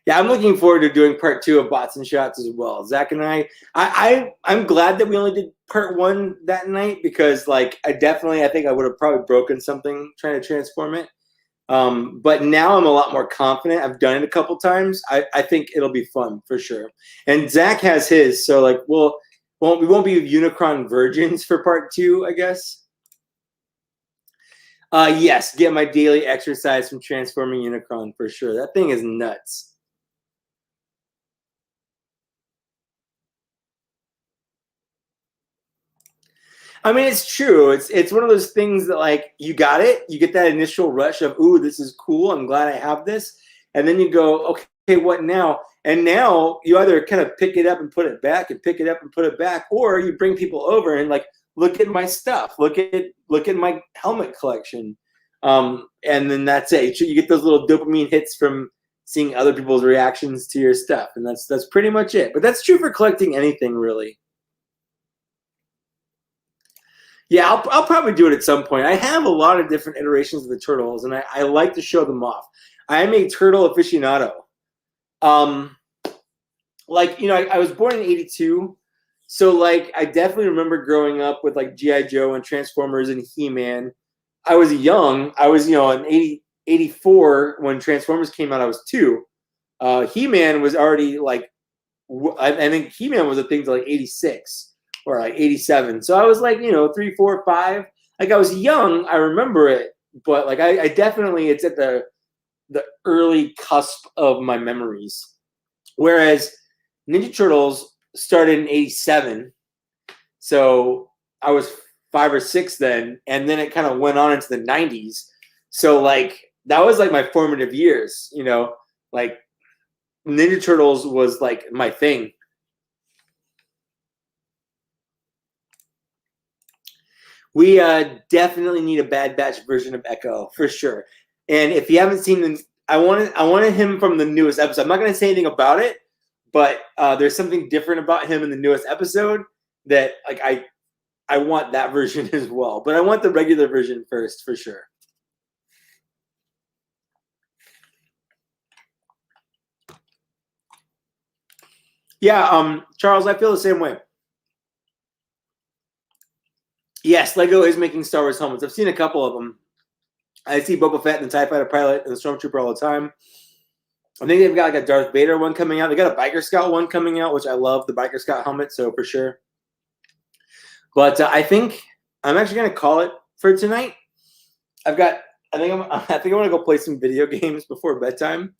Yeah, I'm looking forward to doing part 2 of Bots and Shots as well. Zach and I'm glad that we only did part 1 that night because like I think I would have probably broken something trying to transform it. But now I'm a lot more confident. I've done it a couple times. I think it'll be fun for sure. And Zach has his, so like we won't be Unicron virgins for part 2, I guess. Yes, get my daily exercise from transforming Unicron for sure. That thing is nuts. I mean, it's true. It's one of those things that like you got it. You get that initial rush of, ooh, this is cool. I'm glad I have this. And then you go, okay, what now? And now you either kind of pick it up and put it back and pick it up and put it back, or you bring people over and like, look at my stuff. Look at my helmet collection. And then that's it. You get those little dopamine hits from seeing other people's reactions to your stuff. And that's pretty much it. But that's true for collecting anything, really. Yeah, I'll probably do it at some point. I have a lot of different iterations of the Turtles, and I like to show them off. I am a turtle aficionado. Like, you know, I was born in 82, so like I definitely remember growing up with like G.I. Joe and Transformers and He-Man. I was young. I was, you know, in 84 when Transformers came out, I was 2. He-Man was already like, I think He-Man was a thing to like 86. Or like 87. So I was like, you know, 3, 4, 5. Like I was young, I remember it, but like I definitely it's at the early cusp of my memories. Whereas Ninja Turtles started in 87. So I was 5 or 6 then, and then it kind of went on into the 90s. So like that was like my formative years, you know, like Ninja Turtles was like my thing. We definitely need a Bad Batch version of Echo for sure. And if you haven't seen them, I wanted him from the newest episode. I'm not going to say anything about it, but there's something different about him in the newest episode that like I want that version as well. But I want the regular version first for sure. Yeah, Charles, I feel the same way. Yes, Lego is making Star Wars helmets. I've seen a couple of them. I see Boba Fett and the TIE Fighter pilot and the Stormtrooper all the time. I think they've got like a Darth Vader one coming out. They got a Biker Scout one coming out, which I love the Biker Scout helmet, so for sure. But I think I'm actually going to call it for tonight. I think I want to go play some video games before bedtime,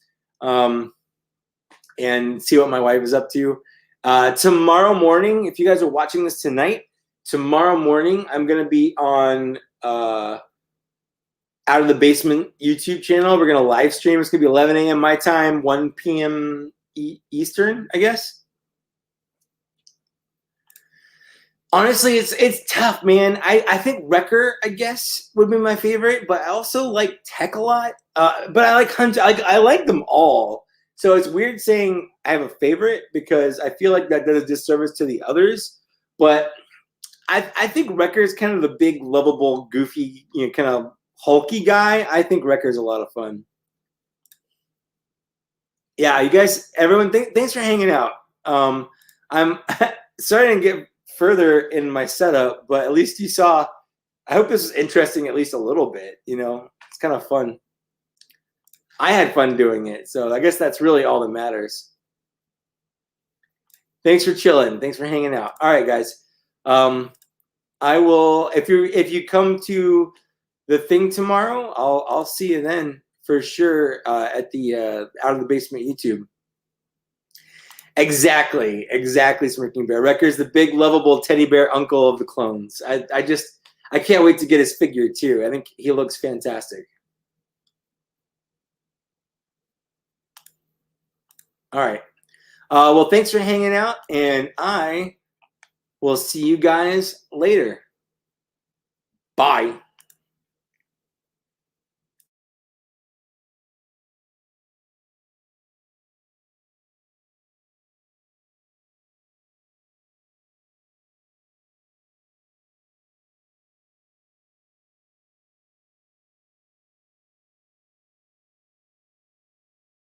and see what my wife is up to. Tomorrow morning, if you guys are watching this tonight, tomorrow morning I'm going to be on Out of the Basement YouTube channel. We're going to live stream. It's going to be 11 a.m. my time, 1 p.m. Eastern, I guess. Honestly, it's tough, man. I think Wrecker, I guess, would be my favorite, but I also like Tech a lot. But I like Hunt. I like them all. So it's weird saying I have a favorite because I feel like that does a disservice to the others. But I think Wrecker is kind of the big, lovable, goofy, you know, kind of hulky guy. I think Wrecker is a lot of fun. Yeah, you guys, everyone, thanks for hanging out. I'm starting to get further in my setup, but at least you saw. I hope this is interesting at least a little bit. You know, it's kind of fun. I had fun doing it, so I guess that's really all that matters. Thanks for chilling. Thanks for hanging out. All right, guys. I will if you come to the thing tomorrow, I'll see you then for sure at the Out of the Basement YouTube. Exactly, Smirking Bear. Wrecker's the big, lovable teddy bear uncle of the clones. I can't wait to get his figure too. I think he looks fantastic. All right. Well, thanks for hanging out, and I We'll see you guys later. Bye.